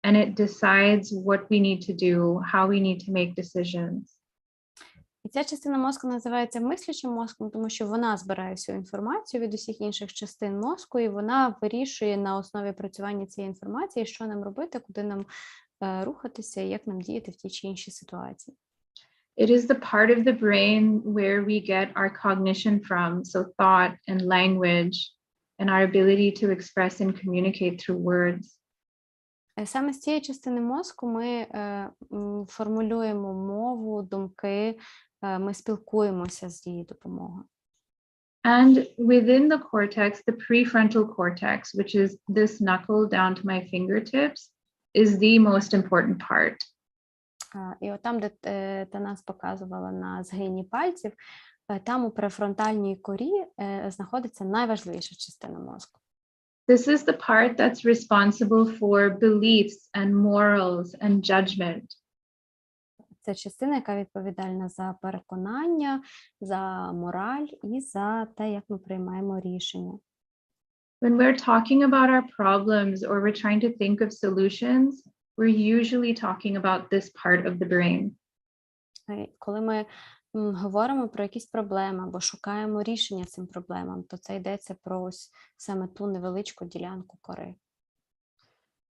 Speaker 8: and it decides what we need to do, how we need to make decisions.
Speaker 1: І ця частина мозку називається мислячим мозком, тому що вона збирає всю інформацію від усіх інших частин мозку, і вона вирішує на основі працювання цієї інформації, що нам робити, куди нам рухатися, і як нам діяти в тій чи іншій ситуації.
Speaker 8: It is the part of the brain where we get our cognition from, so thought and language, and our ability to express and communicate through words.
Speaker 1: Саме з цієї частини мозку ми формулюємо мову, думки, ми спілкуємося з її допомогою.
Speaker 8: And within the cortex, the prefrontal cortex, which is this knuckle down to my fingertips, is the most important part.
Speaker 1: І от там, де Танас показувала на згині пальців, там у префронтальній корі знаходиться найважливіша частина мозку.
Speaker 8: This is the part that's responsible for beliefs and morals and judgment.
Speaker 1: Це частина, яка відповідальна за переконання, за мораль і за те, як ми приймаємо рішення.
Speaker 8: When we're talking about our problems or we're trying to think of solutions, we're usually talking about this part of the brain.
Speaker 1: Коли ми говоримо про якісь проблеми або шукаємо рішення цим проблемам, то це йдеться про ось саме ту невеличку ділянку кори.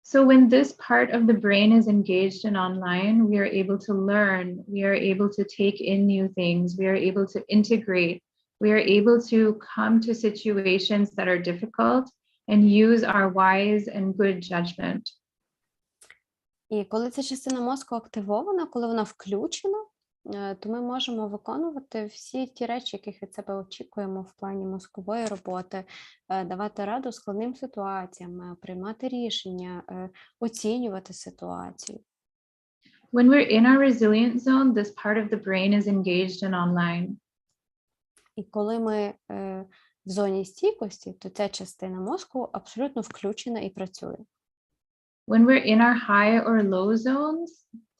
Speaker 8: So when this part of the brain is engaged in online, we are able to learn, we are able to take in new things, we are able to integrate, we are able to come to situations that are difficult and use our wise and good judgment.
Speaker 1: І коли ця частина мозку активована, коли вона включена, то ми можемо виконувати всі ті речі, яких від себе очікуємо в плані мозкової роботи, давати раду складним ситуаціям, приймати рішення, оцінювати ситуацію.
Speaker 8: When we're in our resilient zone, this part of the brain is engaged in online.
Speaker 1: І коли ми в зоні стійкості, то ця частина мозку абсолютно включена і працює.
Speaker 8: When we're in our high or low zones,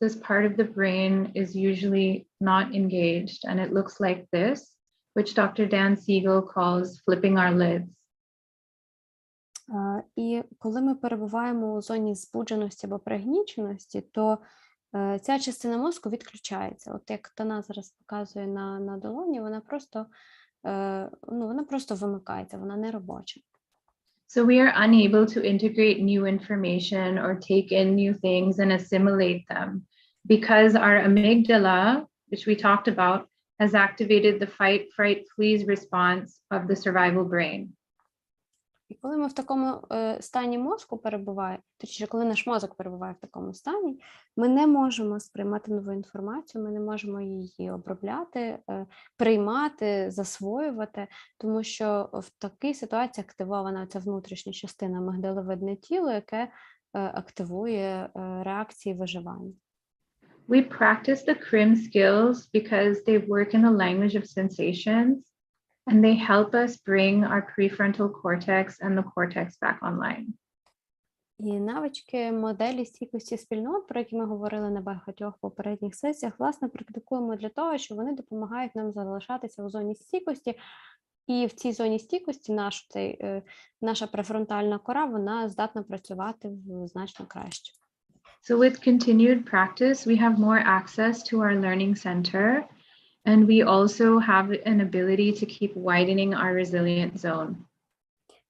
Speaker 8: this part of the brain is usually not engaged, and it looks like this, which Dr. Dan Siegel calls flipping our lids.
Speaker 1: І коли ми перебуваємо у зоні збудженості або пригніченості, то ця частина мозку відключається. От як Тана зараз показує на долоні, вона просто вимикається, вона не робоча.
Speaker 8: So we are unable to integrate new information or take in new things and assimilate them because our amygdala, which we talked about, has activated the fight, fright, freeze response of the survival brain.
Speaker 1: І коли ми в такому стані мозку перебуваємо, точніше, коли наш мозок перебуває в такому стані, ми не можемо сприймати нову інформацію, ми не можемо її обробляти, приймати, засвоювати, тому що в такій ситуації активована ця внутрішня частина мигдаловидне тіло, яке активує реакції виживання.
Speaker 8: We practice the CRIM skills because they work in the language of sensations. And they help us bring our prefrontal cortex and the cortex back online.
Speaker 1: І навички моделі стійкості спільнот, про які ми говорили на багатьох попередніх сесіях, власне, практикуємо для того, що вони допомагають нам залишатися у зоні стійкості. І в цій зоні стійкості наша префронтальна кора, вона здатна працювати значно краще.
Speaker 8: So with continued practice, we have more access to our learning center. And we also have an ability to keep widening our resilient zone.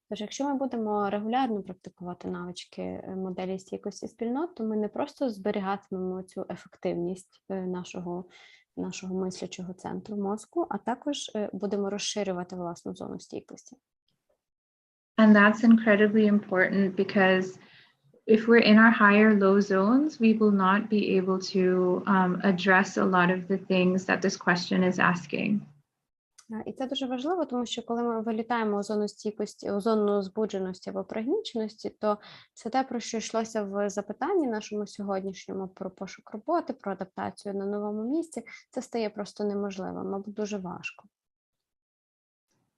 Speaker 1: Тож, якщо ми будемо регулярно практикувати навички моделі стійкості спільнот, то ми не просто зберігатимемо цю ефективність нашого мислячого центру мозку, а також будемо розширювати власну зону стійкості.
Speaker 8: And that's incredibly important because if we're in our higher low zones, we will not be able to address a lot of the things that this question is asking.
Speaker 1: І це дуже важливо, тому що коли ми вилітаємо у зону стійкості, у зону збудженості або пригніченості, то все те, про що йшлося в запитанні нашому сьогоднішньому про пошук роботи, про адаптацію на новому місці, це стає просто неможливим, мабуть, дуже важко.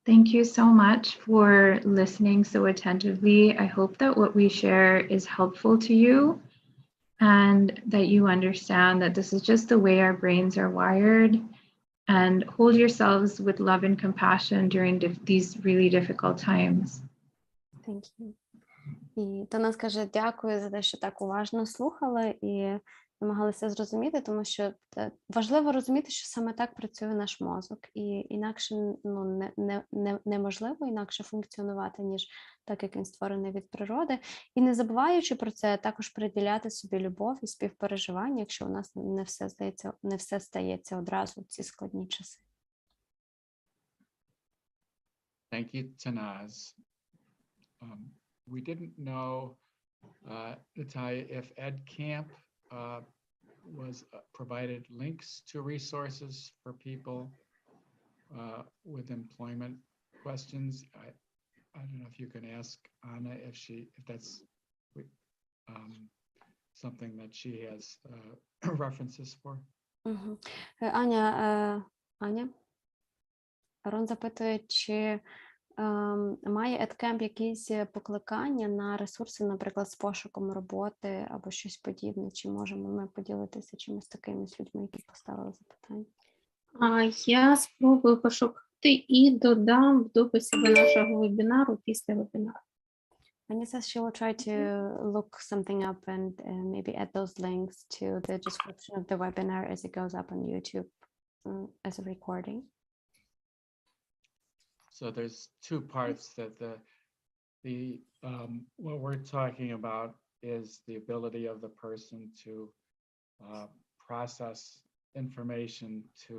Speaker 8: Thank you so much for listening so attentively. I hope that what we share is helpful to you and that you understand that this is just the way our brains are wired, and hold yourselves with love and compassion during these really difficult times.
Speaker 1: Thank you. І Тана скаже, дякую за те, що так уважно слухали, і намагалися зрозуміти, тому що важливо розуміти, що саме так працює наш мозок, і інакше неможливо інакше функціонувати, ніж так, як він створений від природи. І не забуваючи про це, також приділяти собі любов і співпереживання, якщо у нас не все стається одразу в ці складні часи.
Speaker 3: Thank you, Tanaz. We didn't know, Natalia, if EdCamp was provided links to resources for people with employment questions. I don't know if you can ask Anna if that's something that she has references for.
Speaker 1: Аня, Рон запитує, чи має EdCamp якісь покликання на ресурси, наприклад, з пошуком роботи або щось подібне? Чи можемо ми поділитися чимось таким з людьми, які поставили запитання?
Speaker 5: Я спробую пошукати і додам в дописі до нашого вебінару після вебінару.
Speaker 1: Aня says she will try to look something up and maybe add those links to the description of the webinar as it goes up on YouTube as a recording.
Speaker 3: So there's two parts that what we're talking about is the ability of the person to process information, to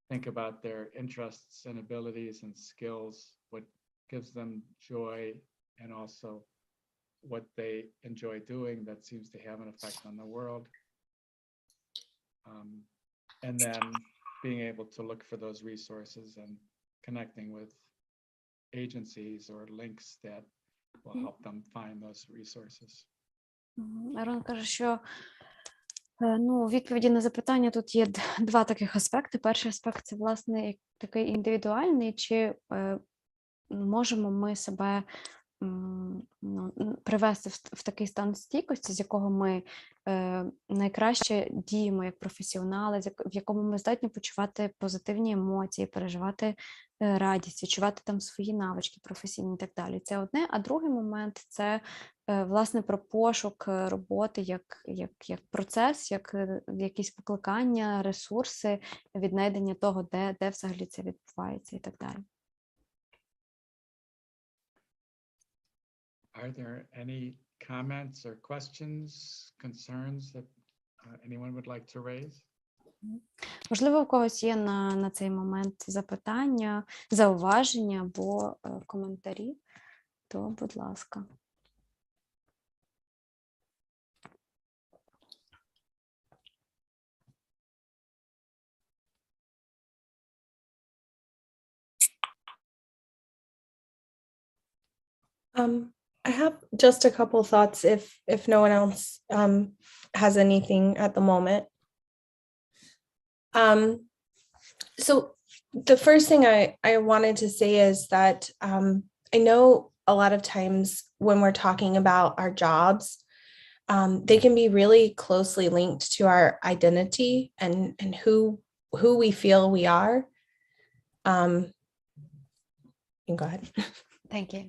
Speaker 3: think about their interests and abilities and skills, what gives them joy, and also what they enjoy doing that seems to have an effect on the world. And then being able to look for those resources and connecting with agencies or links that will help them find those resources.
Speaker 1: Арон каже, що у відповіді на запитання тут є два таких аспекти. Перший аспект – це, власне, такий індивідуальний, чи можемо ми себе привести в такий стан стійкості, з якого ми найкраще діємо як професіонали, в якому ми здатні почувати позитивні емоції, переживати радість, відчувати там свої навички професійні і так далі. Це одне. А другий момент – це, власне, про пошук роботи як процес, як якісь покликання, ресурси, віднайдення того, де взагалі це відбувається і так далі.
Speaker 3: Are there any comments or questions, concerns that anyone would like to raise?
Speaker 1: Можливо, у когось є на цей момент запитання, зауваження або коментарі, то, будь ласка.
Speaker 7: I have just a couple thoughts if no one else has anything at the moment. So the first thing I wanted to say is that I know a lot of times when we're talking about our jobs, they can be really closely linked to our identity and who we feel we are. Go ahead.
Speaker 1: Thank you.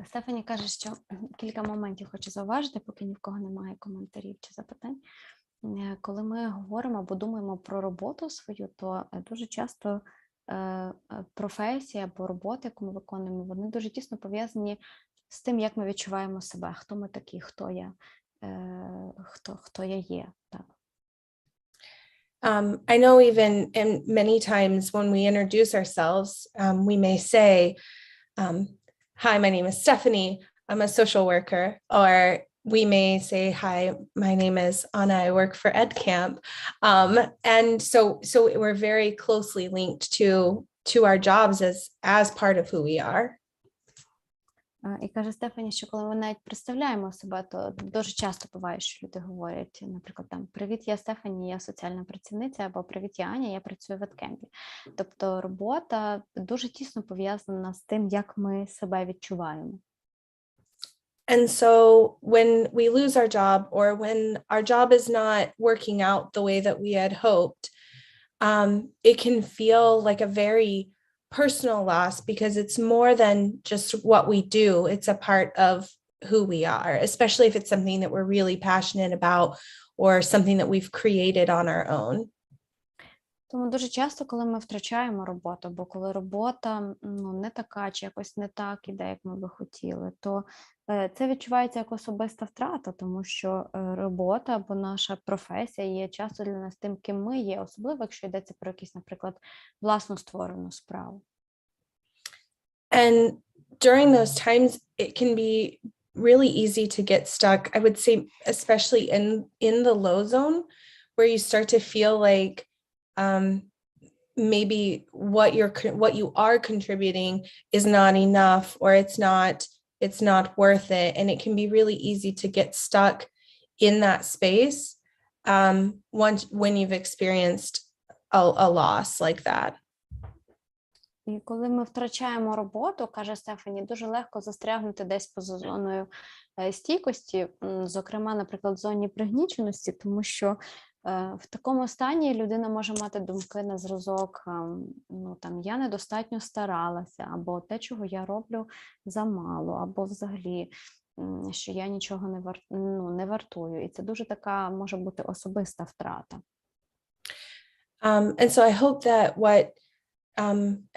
Speaker 1: Стефані каже, що кілька моментів хочу зауважити, поки ні в кого немає коментарів чи запитань. Коли ми говоримо або думаємо про роботу свою, то дуже часто професія або робота, яку ми виконуємо, вони дуже тісно пов'язані з тим, як ми відчуваємо себе, хто ми такі, хто я є. Так.
Speaker 7: I know even in many times when we introduce ourselves, we may say, hi, my name is Stephanie, I'm a social worker, or we may say, hi, my name is Anna, I work for EdCamp. And so we're very closely linked to our jobs as part of who we are.
Speaker 1: І каже Стефані, що коли ми навіть представляємо себе, то дуже часто буває, що люди говорять, наприклад, там, привіт, я Стефані, я соціальна працівниця, або привіт, я Аня, я працюю в EdCamp. Тобто робота дуже тісно пов'язана з тим, як ми себе відчуваємо.
Speaker 7: And so when we lose our job or when our job is not working out the way that we had hoped, it can feel like a very personal loss because it's more than just what we do. It's a part of who we are, especially if it's something that we're really passionate about or something that we've created on our own.
Speaker 1: Тому дуже часто, коли ми втрачаємо роботу, або коли робота не така чи якось не так іде, як ми би хотіли, то це відчувається як особиста втрата, тому що робота або наша професія є часто для нас тим, ким ми є, особливо, якщо йдеться про якусь, наприклад, власну створену справу.
Speaker 7: And during those times, it can be really easy to get stuck, I would say, especially in the low zone, where you start to feel like maybe what you are contributing is not enough, or it's not worth it, and it can be really easy to get stuck in that space when you've experienced a loss like that.
Speaker 1: І коли ми втрачаємо роботу, каже Стефані, дуже легко застрягнути десь поза зоною стійкості, зокрема, наприклад, в зоні пригніченості, тому що в такому стані людина може мати думки на зразок, я недостатньо старалася, або те, чого я роблю, замало, або взагалі, що я нічого не вартую. І це дуже така може бути особиста втрата.
Speaker 7: And so I hope that what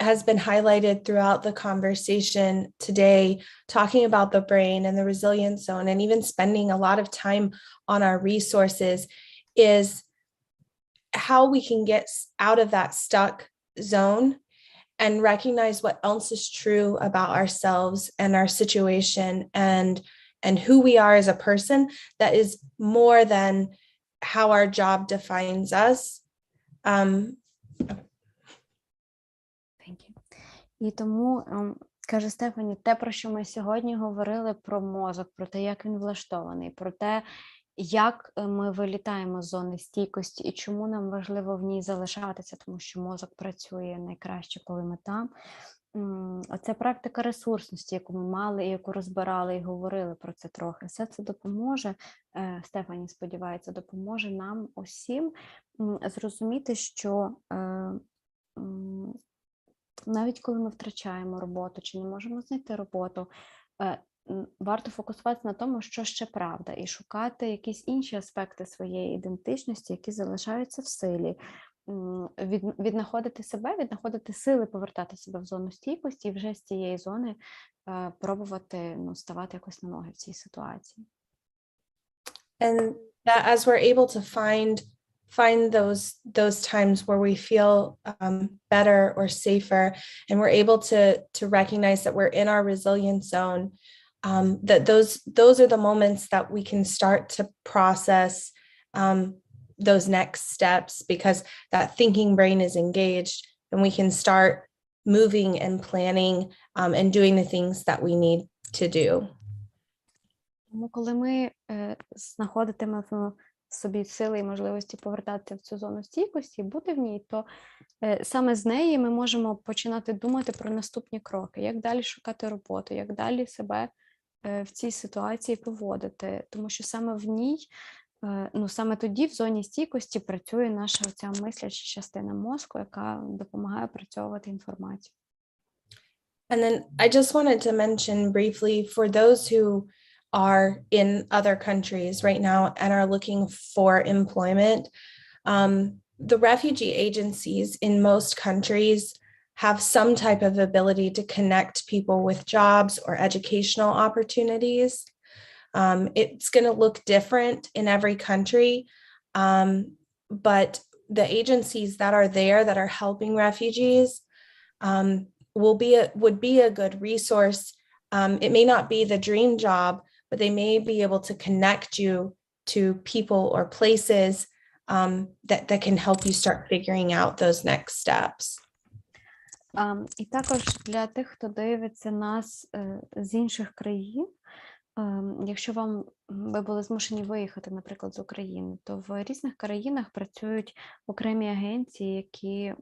Speaker 7: has been highlighted throughout the conversation today, talking about the brain and the resilience zone, and even spending a lot of time on our resources, is how we can get out of that stuck zone and recognize what else is true about ourselves and our situation and who we are as a person that is more than how our job defines us.
Speaker 1: І тому, каже Стефані, те, про що ми сьогодні говорили про мозок, про те, як він влаштований, про те, як ми вилітаємо з зони стійкості і чому нам важливо в ній залишатися, тому що мозок працює найкраще, коли ми там. Оце практика ресурсності, яку ми мали і яку розбирали і говорили про це трохи. Все це допоможе, Стефані сподівається, допоможе нам усім зрозуміти, що навіть коли ми втрачаємо роботу чи не можемо знайти роботу, варто фокусуватися на тому, що ще правда, і шукати якісь інші аспекти своєї ідентичності, які залишаються в силі. Віднаходити себе, віднаходити сили, повертати себе в зону стійкості і вже з цієї зони пробувати ставати якось на ноги в цій ситуації.
Speaker 7: And that as we're able to find those times where we feel better or safer, and we're able to recognize that we're in our resilience zone, that those are the moments that we can start to process those next steps, because that thinking brain is engaged, and we can start moving and planning and doing the things that we need to do.
Speaker 1: Тому коли ми знаходитимемо в собі сили і можливості повертатися в цю зону стійкості, бути в ній, то саме з неї ми можемо починати думати про наступні кроки, як далі шукати роботу, як далі себе в цій ситуації поводити, тому що саме в ній, саме тоді в зоні стійкості працює наша оця мисляча частина мозку, яка допомагає опрацьовувати інформацію.
Speaker 7: And then I just wanted to mention briefly, for those who are in other countries right now and are looking for employment, the refugee agencies in most countries have some type of ability to connect people with jobs or educational opportunities. It's going to look different in every country, but the agencies that are there that are helping refugees would be a good resource. It may not be the dream job, but they may be able to connect you to people or places that can help you start figuring out those next steps.
Speaker 1: І також для тих, хто дивиться нас з інших країн, якщо ви були змушені виїхати, наприклад, з України, то в різних країнах працюють окремі агенції, які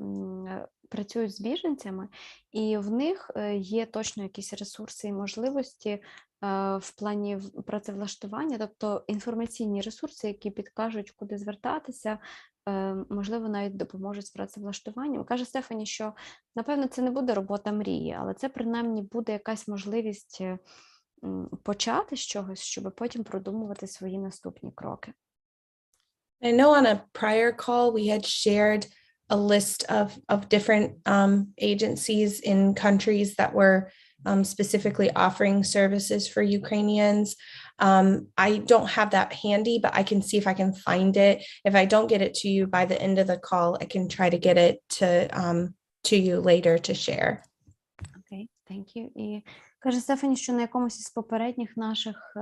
Speaker 1: працюють з біженцями, і в них є точно якісь ресурси і можливості в плані працевлаштування, тобто інформаційні ресурси, які підкажуть, куди звертатися, можливо, навіть допоможуть з працевлаштуванням. Каже Стефані, що, напевно, це не буде робота мрії, але це, принаймні, буде якась можливість почати з чогось, щоб потім продумувати свої наступні кроки.
Speaker 7: I know on a prior call we had shared a list of different agencies in countries that were specifically offering services for Ukrainians. I don't have that handy, but I can see if I can find it. If I don't get it to you by the end of the call, I can try to get it to you later to share.
Speaker 1: Okay, thank you. І каже Стефані, що на якомусь із попередніх наших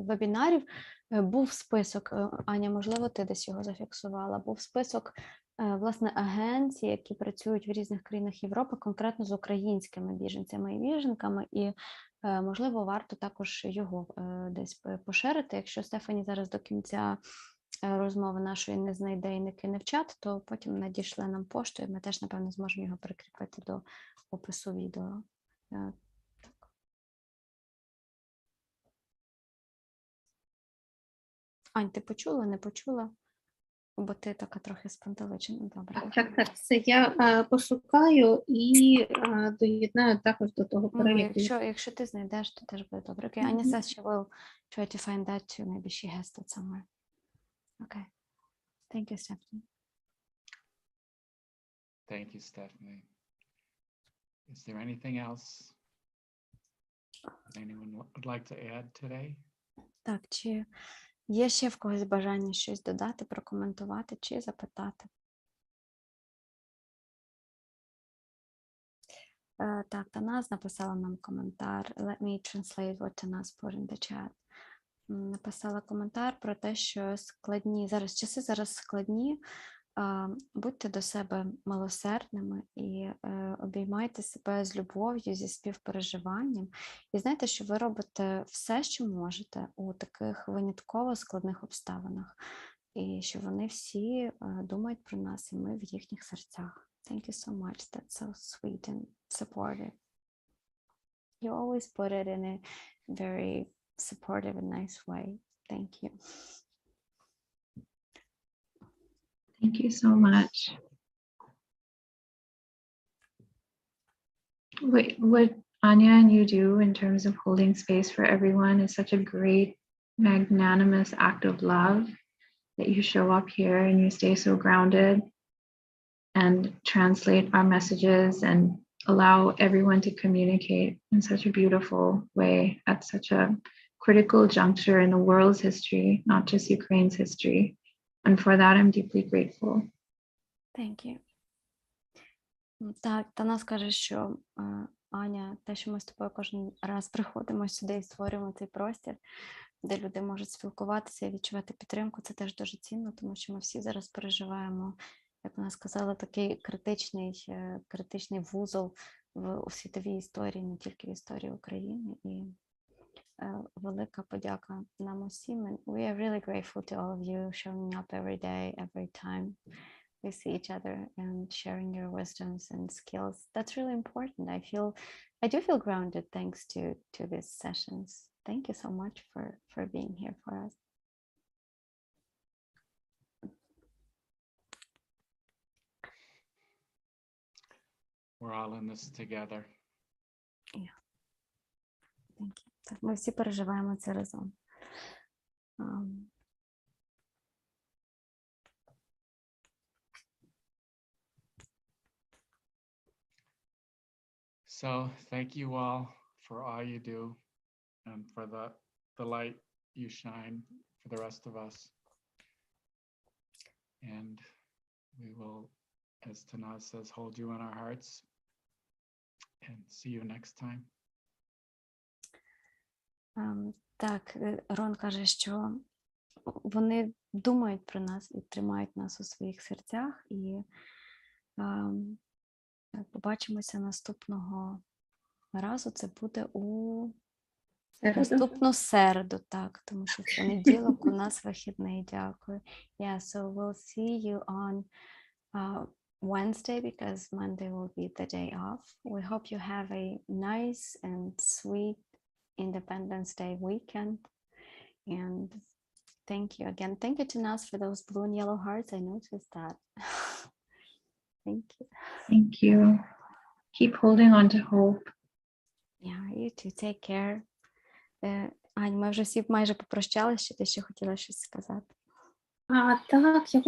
Speaker 1: вебінарів був список, Аня, можливо, ти десь його зафіксувала, був список, власне, агенцій, які працюють в різних країнах Європи, конкретно з українськими біженцями і біженками, і, можливо, варто також його десь поширити. Якщо Стефані зараз до кінця розмови нашої не знайде і не кине в чат, то потім надішле нам пошту, і ми теж, напевно, зможемо його прикріпити до опису відео. Ань, ти почула, не почула? Бо ти така трохи спантеличена. Добре.
Speaker 5: Так, все, я пошукаю і доєднаю також до того
Speaker 1: Ну,
Speaker 5: переліку.
Speaker 1: якщо ти знайдеш, то теж буде добре. Окей, Аня says she will try to find that too. Maybe she has that somewhere. Okay. Thank you, Stephanie.
Speaker 3: Thank you, Stephanie. Is there anything else anyone would like to add today?
Speaker 1: Так, чи є ще в когось бажання щось додати, прокоментувати чи запитати? Так, Танас написала нам коментар. Let me translate what Танас put in the chat. Написала коментар про те, що часи зараз складні, будьте до себе милосердними і обіймайте себе з любов'ю, зі співпереживанням. І знайте, що ви робите все, що можете у таких винятково складних обставинах. І що вони всі думають про нас, і ми в їхніх серцях. Thank you so much. That's so sweet and supportive. You always put it in a very supportive and nice way. Thank you.
Speaker 8: Thank you so much. What Anya and you do in terms of holding space for everyone is such a great, magnanimous act of love, that you show up here and you stay so grounded and translate our messages and allow everyone to communicate in such a beautiful way at such a critical juncture in the world's history, not just Ukraine's history. And for that, I'm deeply grateful.
Speaker 1: Thank you. Так, Танас каже, що Аня, те, що ми з тобою кожен раз приходимо сюди і створюємо цей простір, де люди можуть спілкуватися і відчувати підтримку, це теж дуже цінно, тому що ми всі зараз переживаємо, як вона сказала, такий критичний вузол у світовій історії, не тільки в історії України. І велика подяка нам усім. And we are really grateful to all of you showing up every day, every time we see each other and sharing your wisdoms and skills. That's really important. I do feel grounded thanks to these sessions. Thank you so much for being here for us.
Speaker 3: We're all in this together.
Speaker 1: Yeah. Thank you. Так, ми всі переживаємо це разом.
Speaker 3: So thank you all for all you do and for the light you shine for the rest of us. And we will, as Tanaz says, hold you in our hearts and see you next time.
Speaker 1: Так, Рон каже, що вони думають про нас і тримають нас у своїх серцях, і побачимося наступного разу, це буде у наступну середу, так, тому що в понеділок у нас вихідний, дякую. Yeah, so we'll see you on Wednesday because Monday will be the day off. We hope you have a nice and sweet Independence Day weekend, and thank you again. Thank you to Nas for those blue and yellow hearts. I noticed that. Thank you.
Speaker 8: Thank you. Keep holding on to hope.
Speaker 1: Yeah, you too. Take care. Ань, ми вже всі майже попрощалися, чи ти ще хотіла щось сказати?
Speaker 5: Так, я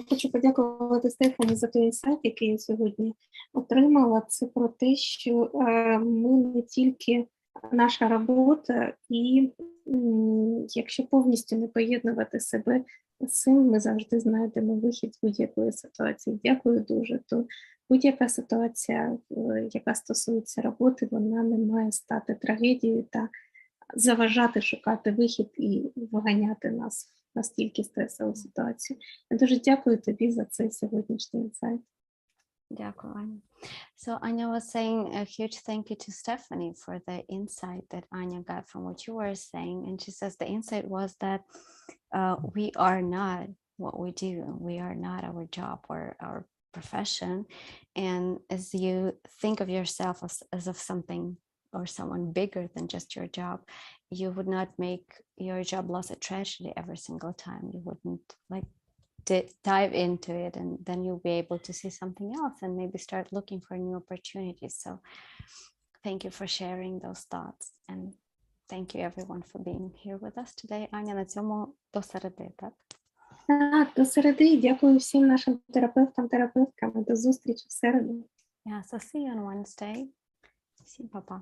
Speaker 5: хочу подякувати Стефані за той інсайт, який я сьогодні отримала. Це про те, що ми не тільки наша робота, і якщо повністю не поєднувати себе з цим, ми завжди знайдемо вихід з будь-якої ситуації. Дякую дуже. То будь-яка ситуація, яка стосується роботи, вона не має стати трагедією та заважати шукати вихід і виганяти нас в настільки стресову ситуацію. Я дуже дякую тобі за цей сьогоднішній інсайт.
Speaker 1: Дякую, Аня. So Anya was saying a huge thank you to Stephanie for the insight that Anya got from what you were saying. And she says the insight was that we are not what we do. We are not our job or our profession. And as you think of yourself as of something or someone bigger than just your job, you would not make your job loss a tragedy every single time. You wouldn't like dive into it, and then you'll be able to see something else and maybe start looking for new opportunities. So thank you for sharing those thoughts, and thank you everyone for being here with us today. Аня, на цьому до середи, так?
Speaker 5: Так, до середи. Дякую всім нашим терапевтам, терапевткам. До зустрічі в середу.
Speaker 1: Yeah, so see you on Wednesday. Всім па-па.